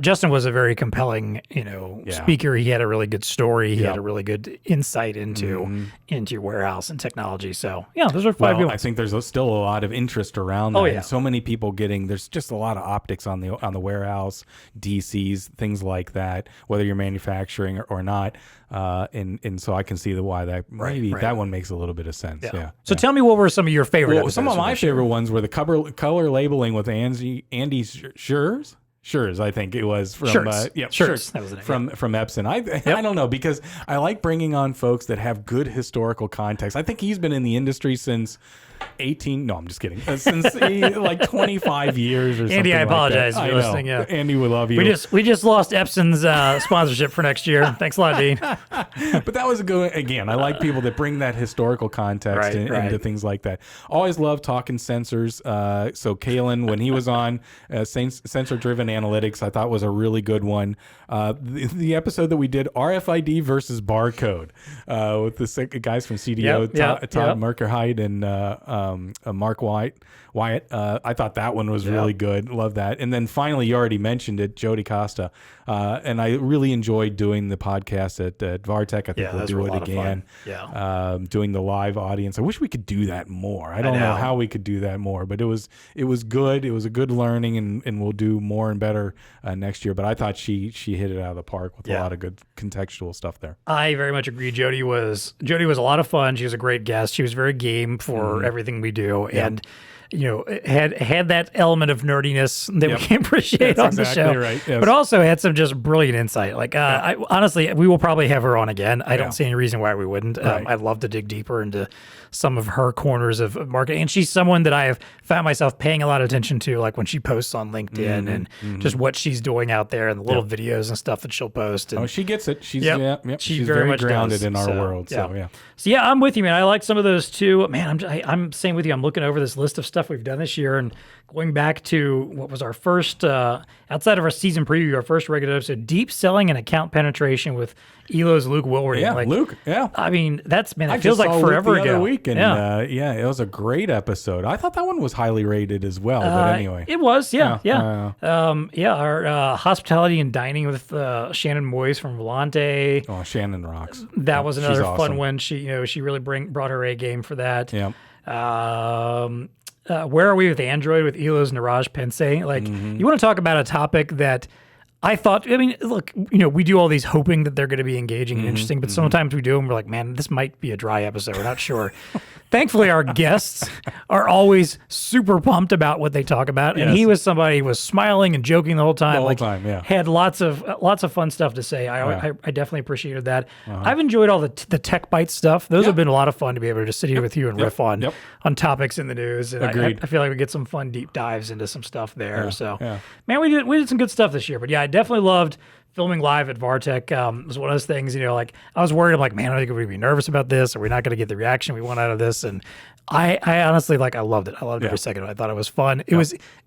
Justin was a very compelling, speaker. He had a really good story. He had a really good insight into warehouse and technology. So those are 5 good ones. I think there's still a lot of interest around that. And so many people there's just a lot of optics on the warehouse, DCs, things like that, whether you're manufacturing or not. And so I can see why that that one makes a little bit of sense. Yeah. So tell me, what were some of your favorite episodes? Some of my favorite ones were the color labeling with Andy Schurz, I think it was from Schurz. That was the name. From Epson. I don't know, because I like bringing on folks that have good historical context. I think he's been in the industry since 18. No, I'm just kidding. Since like 25 years or something. Andy, I apologize like for listening. Yeah. Andy, we love you. We just lost Epson's sponsorship for next year. Thanks a lot, Dean. But that was a good. Again, I like people that bring that historical context into things like that. Always love talking sensors. So Kalen, when he was on sensor-driven analytics, I thought was a really good one. The episode that we did, RFID versus barcode, with the guys from CDO, Todd Merkerheit and Mark Wyatt. I thought that one was really good. Love that. And then finally, you already mentioned it, Jodie Costa. And I really enjoyed doing the podcast at VarTech. I think we'll do it again. Doing the live audience. I wish we could do that more. I don't know how we could do that more, but it was good. It was a good learning, and we'll do more and better next year. But I thought she hit it out of the park with a lot of good contextual stuff there. I very much agree. Jodie was a lot of fun. She was a great guest. She was very game for everything we do. And had that element of nerdiness that we can appreciate on the show, right. Yes. But also had some just brilliant insight. Like, I honestly, we will probably have her on again. I don't see any reason why we wouldn't. I'd love to dig deeper into some of her corners of marketing. And she's someone that I have found myself paying a lot of attention to, like when she posts on LinkedIn and just what she's doing out there and the little videos and stuff that she'll post. And, she gets it. She's she's very much grounded does. in our world. So I'm with you, man. I like some of those too. Man, I'm same with you. I'm looking over this list of stuff stuff we've done this year, and going back to what was our first, outside of our season preview, our first regular episode, deep selling and account penetration with Elo's Luke Wilwarding. Yeah, Luke. Yeah. I mean, it I feels like forever Luke the ago. Other week, and it was a great episode. I thought that one was highly rated as well, but anyway. It was, yeah. Our hospitality and dining with Shannon Moyes from Volante. Oh, Shannon rocks. That was another awesome. fun one. She really brought her A game for that. Yeah. Where are we with Android with Elo's Niraj Pense? Like, you want to talk about a topic that I thought, look, we do all these hoping that they're going to be engaging and interesting, but sometimes we do and we're like, man, this might be a dry episode. We're not sure. Thankfully, our guests are always super pumped about what they talk about. And he was somebody who was smiling and joking the whole time. Had lots of fun stuff to say. I definitely appreciated that. I've enjoyed all the Tech Bite stuff. Those have been a lot of fun to be able to just sit here with you and riff on topics in the news. And I feel like we get some fun deep dives into some stuff there. Man, we did some good stuff this year. But yeah, I definitely loved filming live at Vartech. It was one of those things, I was worried. I'm like, man, I think we're going to be nervous about this. Are we not going to get the reaction we want out of this? And I honestly, I loved it. I loved every second of it. I thought it was fun. It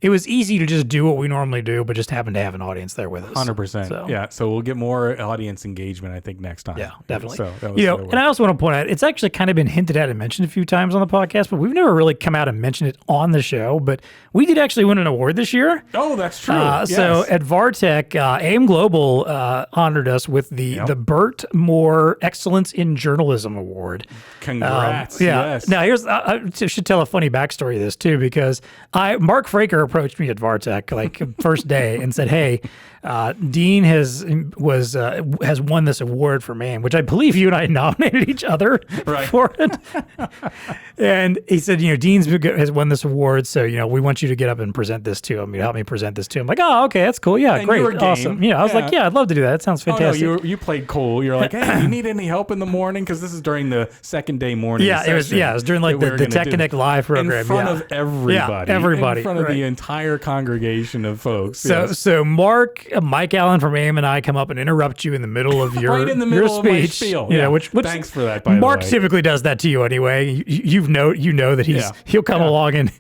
was easy to just do what we normally do, but just happen to have an audience there with us. 100%. So. Yeah. So we'll get more audience engagement, I think, next time. Yeah, definitely. So that was and I also want to point out, it's actually kind of been hinted at and mentioned a few times on the podcast, but we've never really come out and mentioned it on the show. But we did actually win an award this year. Oh, that's true. So at Vartech, AIM Global honored us with the Burt Moore Excellence in Journalism Award. Congrats. Yes. Now, I should tell a funny backstory of this too, because Mark Fraker approached me at Vartech first day and said, "Hey, Dean has won this award for AIM," which I believe you and I nominated each other for it. And he said, Dean's has won this award, so we want you to get up and present this to him. Help me present this to him. I'm like, oh, okay, that's cool. Yeah, and great, awesome. I was like, yeah, I'd love to do that. That sounds fantastic. Oh, no, you played cool. You're like, hey, you need any help in the morning? Because this is during the second day morning. It was during the TEConnect live program. In front of everybody. Everybody. In front of the entire congregation of folks. So Mike Allen from AIM and I come up and interrupt you in the middle of your right in the middle speech. Of my spiel. Which thanks for that, by Mark the way. typically does that to you anyway. You know that he'll come along and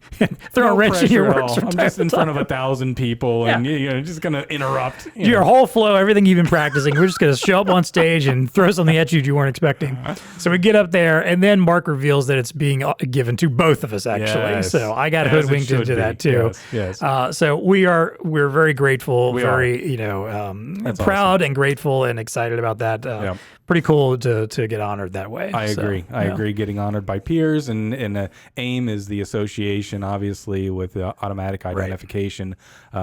throw a wrench in your works. I'm just in front of 1,000 people and you're just going to interrupt. Your whole flow, everything you've been practicing, we're just going to show up on stage and throw something at you weren't expecting. So we get up there, and then Mark reveals that it's being given to both of us, actually. Yes. So I got hoodwinked into that too. Yes. So we're very grateful, proud awesome. and grateful and excited about that. Pretty cool to get honored that way. I agree. I agree. Getting honored by peers, and AIM is the association, obviously, with automatic identification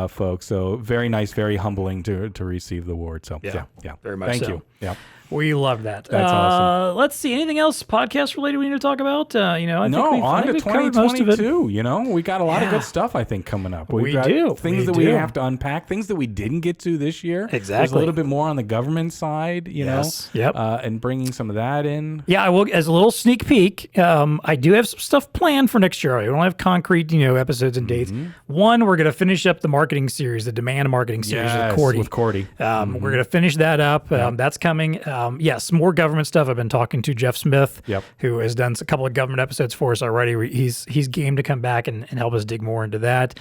folks. So very nice, very humbling to receive the award. So yeah, very much. Thank so. you. Yeah. We love that. That's awesome. Let's see. Anything else podcast related we need to talk about? I think on to we've covered most of it. 2022. We got a lot of good stuff, I think, coming up. We do. Things that we have to unpack, things that we didn't get to this year. Exactly. There's a little bit more on the government side, Yes. Yep. And bringing some of that in. Yeah, I will. As a little sneak peek, I do have some stuff planned for next year. I don't have concrete, episodes and dates. One, we're going to finish up the marketing series, the demand marketing series with Cordy. We're going to finish that up. That's coming. Yes, more government stuff. I've been talking to Jeff Smith, who has done a couple of government episodes for us already. He's game to come back and help us dig more into that.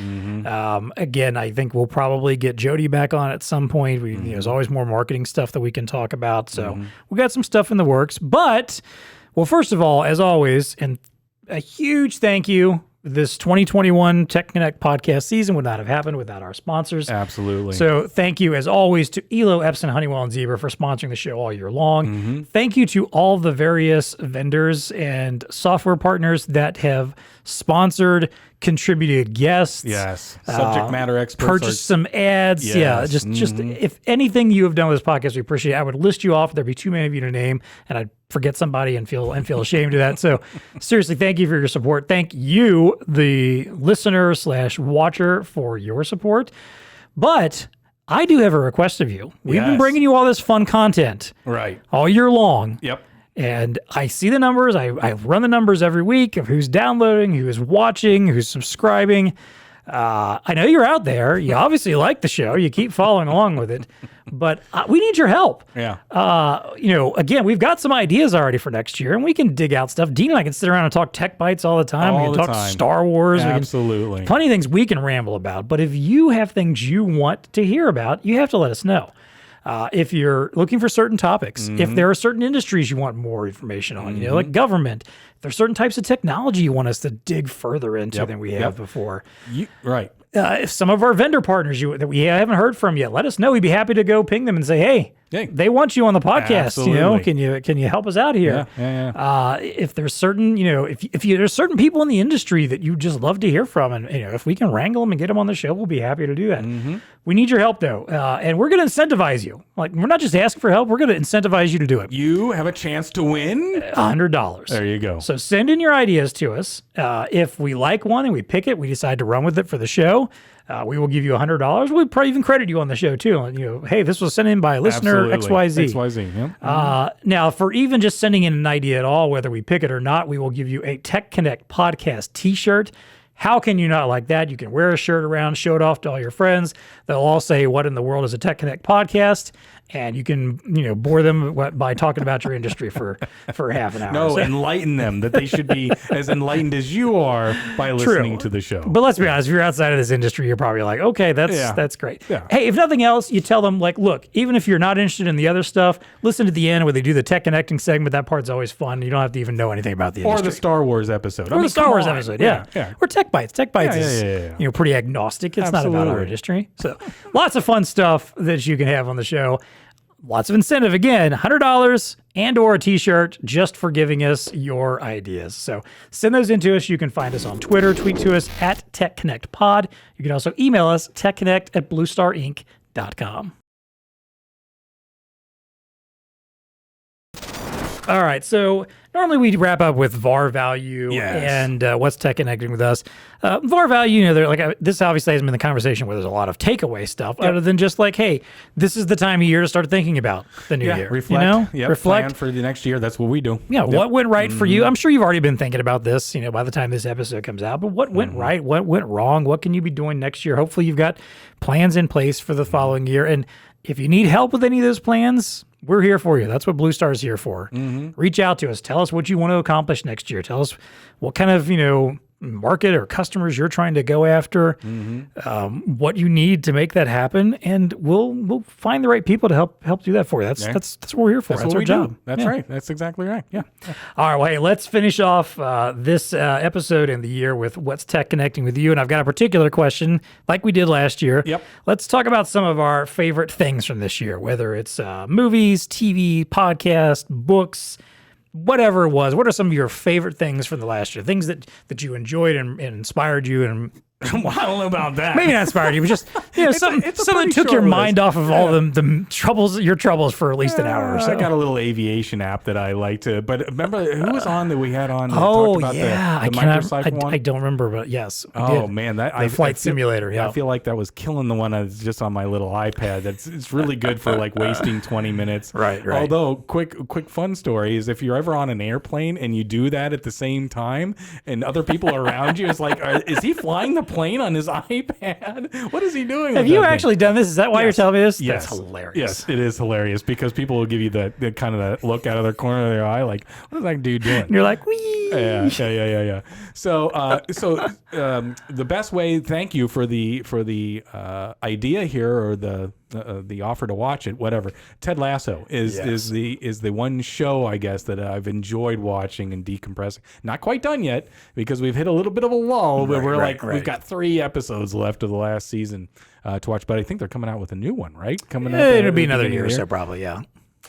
Again, I think we'll probably get Jody back on at some point. There's always more marketing stuff that we can talk about. So we got some stuff in the works. But, well, first of all, as always, and a huge thank you. This 2021 TEConnect podcast season would not have happened without our sponsors. Absolutely. So thank you, as always, to Elo, Epson, Honeywell, and Zebra for sponsoring the show all year long. Thank you to all the various vendors and software partners that have sponsored, contributed guests. Yes. Subject matter experts. Purchased some ads. Yes. Just if anything you have done with this podcast, we appreciate it. I would list you off. There'd be too many of you to name, and I'd forget somebody and feel ashamed of that. So seriously, thank you for your support. Thank you, the listener/watcher, for your support. But I do have a request of you. We've been bringing you all this fun content all year long. Yep. And I see the numbers. I run the numbers every week of who's downloading, who's watching, who's subscribing. I know you're out there. You obviously like the show. You keep following along with it, but we need your help. Yeah. Again, we've got some ideas already for next year, and we can dig out stuff. Dean and I can sit around and talk Tech Bites all the time. We can talk Star Wars. Absolutely. Plenty of things we can ramble about. But if you have things you want to hear about, you have to let us know. If you're looking for certain topics, if there are certain industries you want more information on, like government, if there's certain types of technology you want us to dig further into than we have before. Right. If some of our vendor partners that we haven't heard from yet, let us know. We'd be happy to go ping them and say, hey, they want you on the podcast. Absolutely. Can you help us out here? If there's certain, if there's certain people in the industry that you just love to hear from, and if we can wrangle them and get them on the show, we'll be happy to do that. We need your help though, and we're going to incentivize you. Like, we're not just asking for help; we're going to incentivize you to do it. You have a chance to win $100. There you go. So send in your ideas to us. If we like one and we pick it, we decide to run with it for the show. We will give you $100. We'll probably even credit you on the show too. And, hey, this was sent in by listener XYZ. XYZ. Now, for even just sending in an idea at all, whether we pick it or not, we will give you a TEConnect Podcast T-shirt. How can you not like that? You can wear a shirt around, show it off to all your friends. They'll all say, what in the world is a TEConnect podcast? And you can, bore them by talking about your industry for half an hour. No, enlighten them that they should be as enlightened as you are by listening to the show. But let's be honest, if you're outside of this industry, you're probably like, okay, that's great. Yeah. Hey, if nothing else, you tell them, like, look, even if you're not interested in the other stuff, listen to the end where they do the tech connecting segment. That part's always fun. You don't have to even know anything about the industry. Or the Star Wars episode. Or the Star Wars episode, yeah. Or Tech Bites. Tech Bites is pretty agnostic. It's not about our industry. So lots of fun stuff that you can have on the show. Lots of incentive. Again, $100 and or a T-shirt just for giving us your ideas. So send those in to us. You can find us on Twitter. Tweet to us at TechConnectPod. You can also email us, techconnect@bluestarinc.com. All right, so normally we wrap up with VAR value and what's tech connecting with us. VAR value, this obviously hasn't been the conversation where there's a lot of takeaway stuff, other than just like, hey, this is the time of year to start thinking about the new year. Reflect. Reflect. Plan for the next year. That's what we do. Yeah. What went right for you? I'm sure you've already been thinking about this, by the time this episode comes out. But what went right? What went wrong? What can you be doing next year? Hopefully, you've got plans in place for the following year. And if you need help with any of those plans, we're here for you. That's what BlueStar is here for. Reach out to us. Tell us what you want to accomplish next year. Tell us what kind of, market or customers you're trying to go after, what you need to make that happen, and we'll find the right people to help do that for you. That's what we're here for. That's our job. That's right. That's exactly right. Yeah. All right. Well, hey, let's finish off this episode in the year with what's tech connecting with you. And I've got a particular question, like we did last year. Yep. Let's talk about some of our favorite things from this year, whether it's movies, TV, podcasts, books, whatever it was. What are some of your favorite things from the last year? Things that you enjoyed and inspired you and Well, I don't know about that. Maybe not inspired you, but just something took your mind off of all the troubles, your troubles for at least an hour or so. I got a little aviation app that I like to. But remember who was on that we had on? That talked about the I one? don't remember, but yes. Man, the flight simulator. Yeah, I feel like that was killing the one I was just on my little iPad. It's really good for like wasting 20 minutes. Right. Although quick fun story is if you're ever on an airplane and you do that at the same time and other people are around you, it's like, is he flying the plane on his iPad? What is he doing? Have you actually done this? Is that why you're telling me this? Yes. That's hilarious. Yes, it is hilarious because people will give you the kind of that look out of their corner of their eye, like, what is that dude doing? And you're like, wee. Yeah. So the best way, thank you for the idea here or the offer to watch it, whatever. Ted Lasso is the one show, I guess, that I've enjoyed watching and decompressing. Not quite done yet because we've hit a little bit of a lull, but we've got 3 episodes left of the last season to watch. But I think they're coming out with a new one, right? Coming up. It'll be another year or so, probably. Yeah.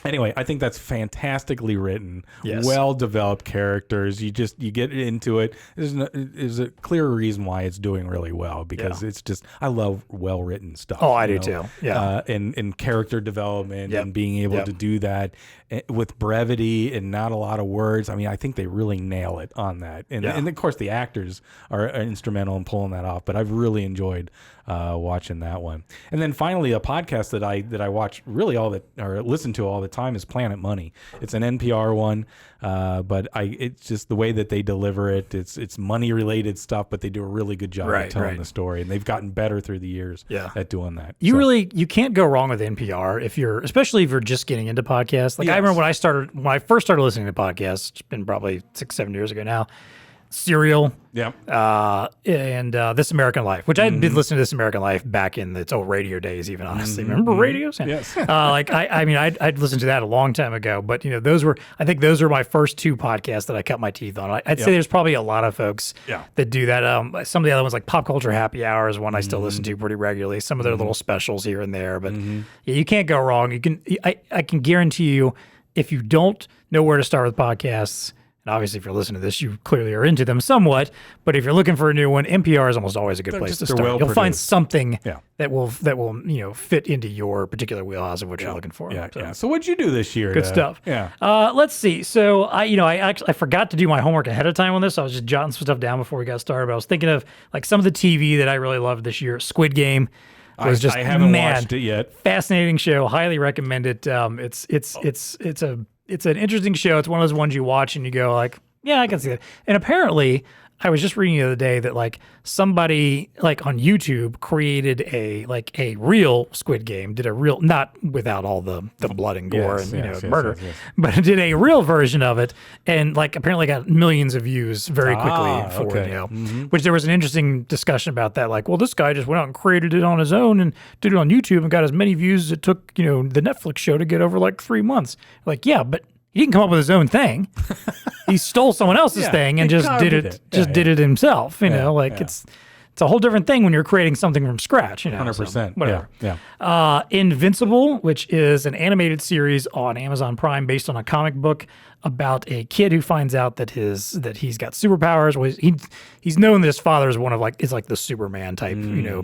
Anyway, I think that's fantastically written, yes. Well-developed characters. You get into it. There's a clear reason why it's doing really well because it's just, I love well-written stuff. Oh, I do too. Yeah. And character development and being able to do that. with brevity and not a lot of words. I mean, I think they really nail it on that. And of course, the actors are instrumental in pulling that off. But I've really enjoyed watching that one. And then finally, a podcast that I watch really or listen to all the time is Planet Money. It's an NPR one, but it's just the way that they deliver it. It's money related stuff, but they do a really good job of telling the story, and they've gotten better through the years at doing that. You can't go wrong with NPR especially if you're just getting into podcasts. Like I remember when I first started listening to podcasts, it's been probably 6-7 years ago now. Serial, and This American Life, which I did listen to This American Life back in its old radio days, even honestly. Remember radios? Yes. I'd listened to that a long time ago, but those were my first two podcasts that I cut my teeth on. I'd say there's probably a lot of folks that do that. Some of the other ones, like Pop Culture Happy Hour, is one I still listen to pretty regularly. Some of their little specials here and there, but you can't go wrong. I can guarantee you, if you don't know where to start with podcasts. And obviously, if you're listening to this, you clearly are into them somewhat. But if you're looking for a new one, NPR is almost always a good place to start. You'll find something that will fit into your particular wheelhouse of what you're looking for. So what'd you do this year? Good stuff. Yeah. Let's see. So I forgot to do my homework ahead of time on this. I was just jotting some stuff down before we got started. But I was thinking of like some of the TV that I really loved this year. Squid Game. I haven't watched it yet. Fascinating show. Highly recommend it. It's an interesting show. It's one of those ones you watch and you go like, yeah, I can see that. And apparently, I was just reading the other day that like somebody like on YouTube created a real Squid Game, did a real, not without all the blood and gore and murder, but did a real version of it, and like apparently got millions of views very quickly for it. Which there was an interesting discussion about that. Like, well, this guy just went out and created it on his own and did it on YouTube and got as many views as it took the Netflix show to get over like 3 months. Like, yeah, but he didn't come up with his own thing. He stole someone else's thing and just did it himself. It's a whole different thing when you're creating something from scratch. 100%. So, whatever. Yeah. Invincible, which is an animated series on Amazon Prime based on a comic book about a kid who finds out that he's got superpowers. Well, he's known that his father is is like the Superman type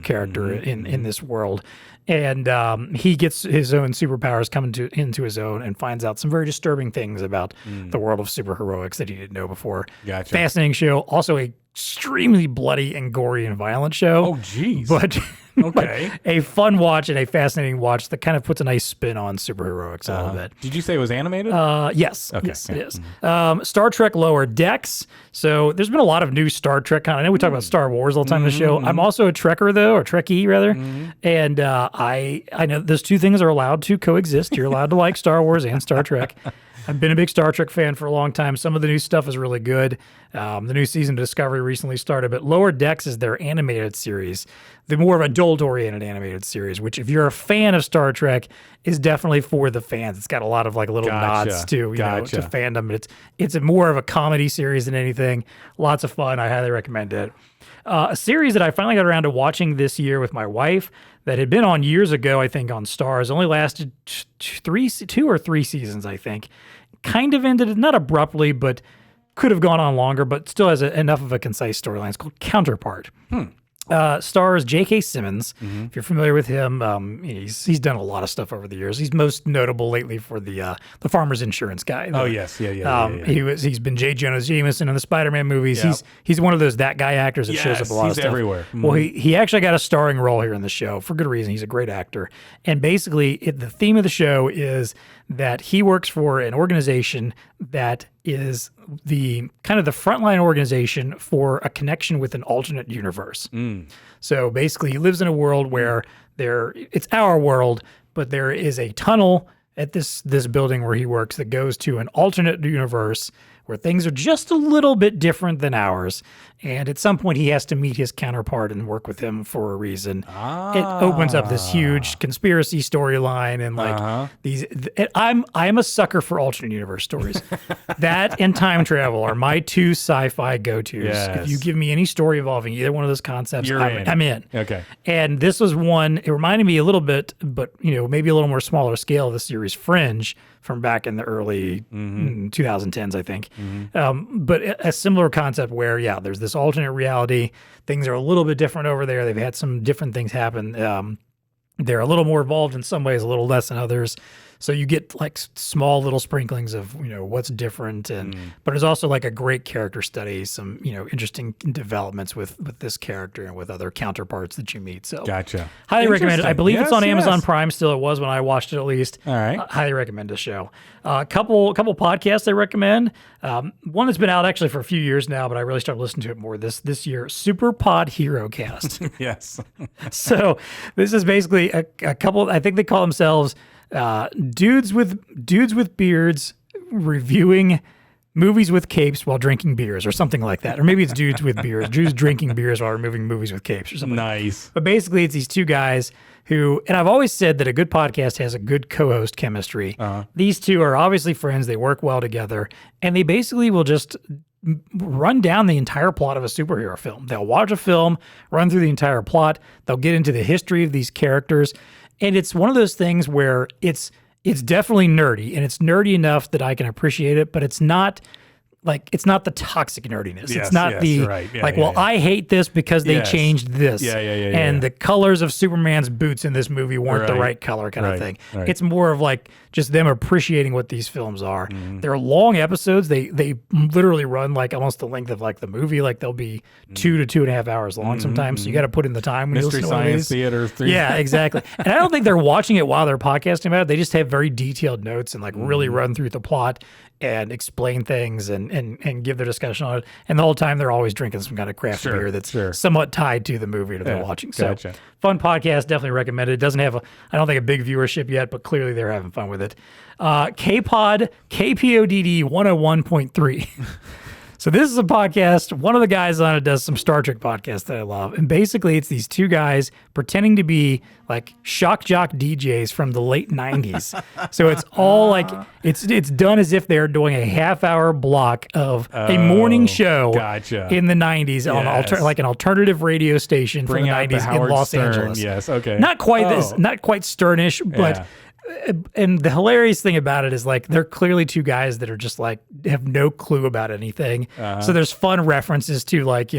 character in this world. And he gets his own superpowers come into his own and finds out some very disturbing things about the world of superheroics that he didn't know before. Gotcha. Fascinating show. Also a extremely bloody and gory and violent show. Oh, geez. But okay. But a fun watch and a fascinating watch that kind of puts a nice spin on superheroics a little bit. Did you say it was animated? Yes. Okay. Yes, it is. Star Trek Lower Decks. So there's been a lot of new Star Trek content. I know we talk about Star Wars all the time in the show. I'm also a Trekker, though, or Trekkie, rather. And I know those two things are allowed to coexist. You're allowed to like Star Wars and Star Trek. I've been a big Star Trek fan for a long time. Some of the new stuff is really good. The new season of Discovery recently started, but Lower Decks is their animated series, the more of adult-oriented animated series, which if you're a fan of Star Trek, is definitely for the fans. It's got a lot of like little nods to to fandom. It's more of a comedy series than anything. Lots of fun. I highly recommend it. A series that I finally got around to watching this year with my wife that had been on years ago, I think, on Starz, only lasted 2 or 3 seasons, I think. Kind of ended, not abruptly, but could have gone on longer, but still has enough of a concise storyline. It's called Counterpart. Stars J.K. Simmons. If you're familiar with him, he's done a lot of stuff over the years. He's most notable lately for the Farmers Insurance guy. He's been J. Jonah Jameson in the Spider-Man movies. Yep. He's one of those that guy actors that shows up a lot of stuff. He's everywhere. Well, he actually got a starring role here in the show for good reason. He's a great actor, and basically the theme of the show is that he works for an organization that is the kind of the frontline organization for a connection with an alternate universe. So basically he lives in a world where it's our world, but there is a tunnel at this building where he works that goes to an alternate universe where things are just a little bit different than ours. And at some point he has to meet his counterpart and work with him for a reason. It opens up this huge conspiracy storyline and like these. I'm a sucker for alternate universe stories. That and time travel are my 2 sci-fi go-tos. Yes. If you give me any story involving either one of those concepts, I'm in. Okay. And this was one, it reminded me a little bit, but maybe a little more smaller scale of the series Fringe from back in the early 2010s, I think. But a similar concept where, there's this alternate reality. Things are a little bit different over there. They've had some different things happen. They're a little more involved in some ways, a little less in others. So you get like small little sprinklings of, what's different. But it's also like a great character study, some, interesting developments with this character and with other counterparts that you meet. So gotcha. Highly recommend it. I believe it's on Amazon Prime still. It was when I watched it, at least. All right. Highly recommend this show. Couple podcasts I recommend. One that's been out actually for a few years now, but I really started listening to it more this year. Super Pod Hero Cast. Yes. So this is basically a couple. I think they call themselves dudes with beards reviewing movies with capes while drinking beers or something like that. Or maybe it's dudes with beers, dudes drinking beers while reviewing movies with capes or something. Nice. But basically it's these two guys who, and I've always said that a good podcast has a good co-host chemistry. These two are obviously friends. They work well together, and they basically will just run down the entire plot of a superhero film. They'll watch a film, run through the entire plot. They'll get into the history of these characters. And it's one of those things where it's definitely nerdy, and it's nerdy enough that I can appreciate it, but it's not the toxic nerdiness. Yes, it's not right. Yeah, I hate this because they changed this. And the colors of Superman's boots in this movie weren't the right color kind of thing. Right. It's more of like just them appreciating what these films are. They're long episodes. They literally run like almost the length of like the movie. Like they'll be 2 to 2.5 hours long sometimes. So you got to put in the time when Mystery you listen to Science Theater 3. Yeah, exactly. And I don't think they're watching it while they're podcasting about it. They just have very detailed notes and like really run through the plot and explain things and give their discussion on it. And the whole time they're always drinking some kind of craft beer that's somewhat tied to the movie that they're watching. So fun podcast, definitely recommend it. It doesn't have I don't think a big viewership yet, but clearly they're having fun with it. KPOD, KPODD 101.3. So this is a podcast. One of the guys on it does some Star Trek podcasts that I love. And basically it's these two guys pretending to be like shock jock DJs from the late 90s. So it's all like, it's done as if they're doing a half-hour block of a morning show in the 90s on like an alternative radio station from the 90s in Los Angeles. Yes, okay. Not quite sternish, but... And the hilarious thing about it is like they're clearly two guys that are just like have no clue about anything. So there's fun references to like,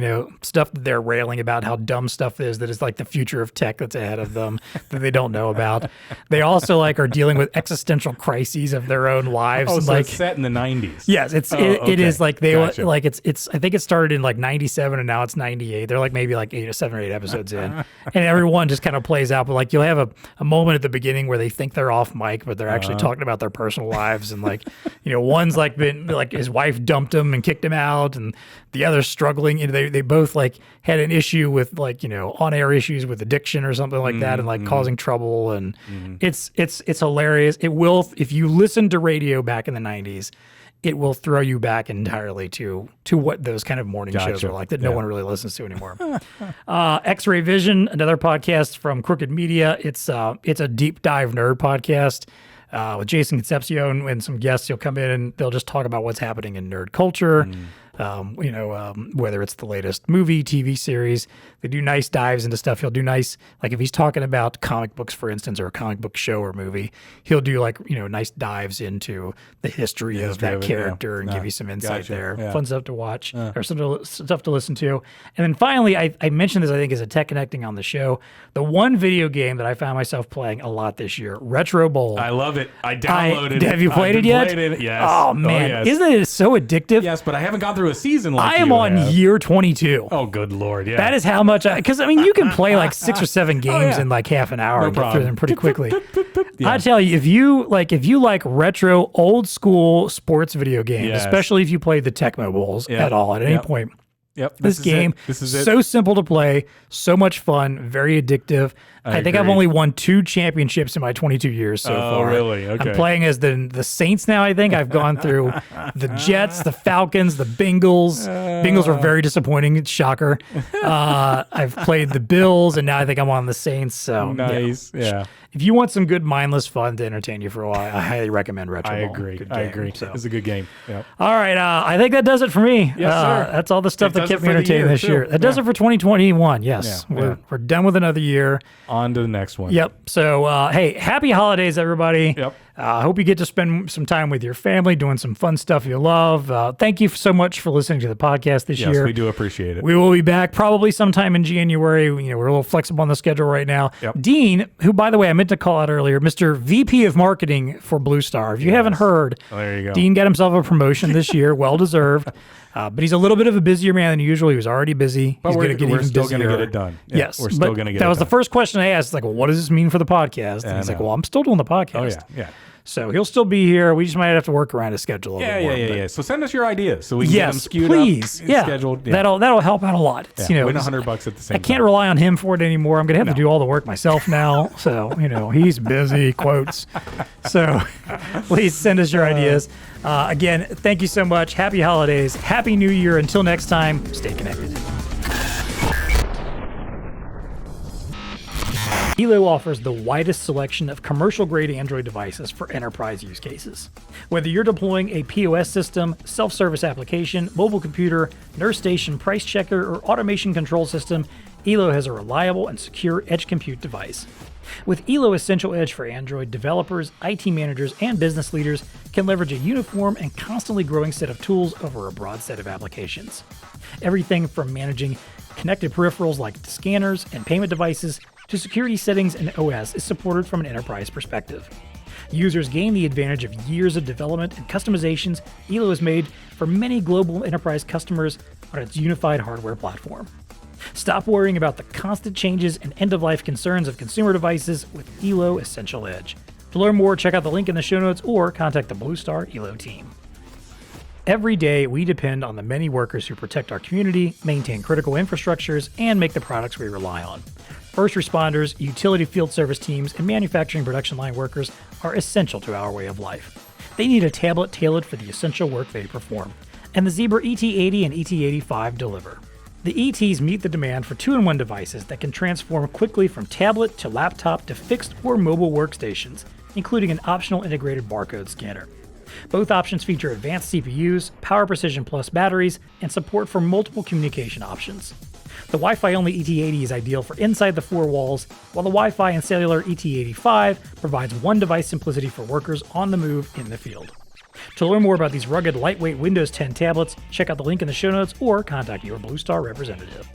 stuff that they're railing about how dumb stuff is that is like the future of tech that's ahead of them that they don't know about. They also like are dealing with existential crises of their own lives. Oh, so like, it's set in the 90s. Yes, it is like they like it's I think it started in like 97 and now it's 98. They're like maybe like 7 or 8 episodes in. And everyone just kind of plays out, but like you'll have a moment at the beginning where they think they're off mic, but they're actually talking about their personal lives. And like, one's like been like his wife dumped him and kicked him out, and the other's struggling. They both like had an issue with like, on-air issues with addiction or something like that, and like causing trouble. And it's hilarious. It will, if you listen to radio back in the 90s, it will throw you back entirely to what those kind of morning shows are like that no one really listens to anymore. X-Ray Vision, another podcast from Crooked Media. It's a deep dive nerd podcast with Jason Concepcion and some guests. You'll come in and they'll just talk about what's happening in nerd culture. Whether it's the latest movie, TV series. They do nice dives into stuff. He'll do nice, like if he's talking about comic books, for instance, or a comic book show or movie, he'll do like, nice dives into the history of that character and give you some insight there. Yeah. Fun stuff to watch or stuff to listen to. And then finally, I mentioned this, I think, as a tech connecting on the show. The one video game that I found myself playing a lot this year, Retro Bowl. I love it. I downloaded it. Have you played it yet? Played it, yes. Oh, man. Yes. Isn't it so addictive? Yes, but I haven't gone through a season like I am on year 22. Oh, good Lord. Yeah. That is how much because you can play like 6 or 7 games in like half an hour and get through them pretty quickly. I tell you, if you like retro old school sports video games, especially if you played the Tecmo Bowls at all at any point. Yep. This game is so simple to play, so much fun, very addictive. I think I've only won 2 championships in my 22 years so far. Oh, really? Okay. I'm playing as the Saints now, I think. I've gone through the Jets, the Falcons, the Bengals. Bengals were very disappointing. Shocker. I've played the Bills, and now I think I'm on the Saints. So nice. Yeah. If you want some good mindless fun to entertain you for a while, I highly recommend Retro Bowl. I agree. So. It's a good game. Yep. All right. I think that does it for me. Yes, sir. That's all the stuff that kept me entertained this year. That does it for 2021. Yes. We're done with another year. On to the next one. Yep. So, hey, happy holidays, everybody. Yep. I hope you get to spend some time with your family doing some fun stuff you love. Thank you so much for listening to the podcast this year. Yes, we do appreciate it. We will be back probably sometime in January. We're a little flexible on the schedule right now. Yep. Dean, who, by the way, I meant to call out earlier, Mr. VP of Marketing for BlueStar. If you haven't heard, there you go. Dean got himself a promotion this year, well-deserved. But he's a little bit of a busier man than usual. He was already busy. But we're still going to get it done. Yeah, yes. We're still going to get it done. That was the first question I asked. Like, well, what does this mean for the podcast? And he's like, well, I'm still doing the podcast. Oh, yeah. So he'll still be here. We just might have to work around his schedule a little bit more. Yeah. So send us your ideas so we can get them skewed please. up, scheduled. Yeah. That'll help out a lot. It's, win $100 at the same time. I can't rely on him for it anymore. I'm going to have to do all the work myself now. So, he's busy, quotes. So please send us your ideas. Again, thank you so much. Happy holidays. Happy New Year. Until next time, stay connected. Elo offers the widest selection of commercial-grade Android devices for enterprise use cases. Whether you're deploying a POS system, self-service application, mobile computer, nurse station price checker, or automation control system, Elo has a reliable and secure edge compute device. With Elo Essential Edge for Android, developers, IT managers, and business leaders can leverage a uniform and constantly growing set of tools over a broad set of applications. Everything from managing connected peripherals like scanners and payment devices to security settings and OS is supported from an enterprise perspective. Users gain the advantage of years of development and customizations Elo has made for many global enterprise customers on its unified hardware platform. Stop worrying about the constant changes and end-of-life concerns of consumer devices with Elo Essential Edge. To learn more, check out the link in the show notes or contact the BlueStar Elo team. Every day, we depend on the many workers who protect our community, maintain critical infrastructures, and make the products we rely on. First responders, utility field service teams, and manufacturing production line workers are essential to our way of life. They need a tablet tailored for the essential work they perform, and the Zebra ET80 and ET85 deliver. The ETs meet the demand for 2-in-1 devices that can transform quickly from tablet to laptop to fixed or mobile workstations, including an optional integrated barcode scanner. Both options feature advanced CPUs, Power Precision Plus batteries, and support for multiple communication options. The Wi-Fi only ET80 is ideal for inside the four walls, while the Wi-Fi and cellular ET85 provides one device simplicity for workers on the move in the field. To learn more about these rugged, lightweight Windows 10 tablets, check out the link in the show notes or contact your BlueStar representative.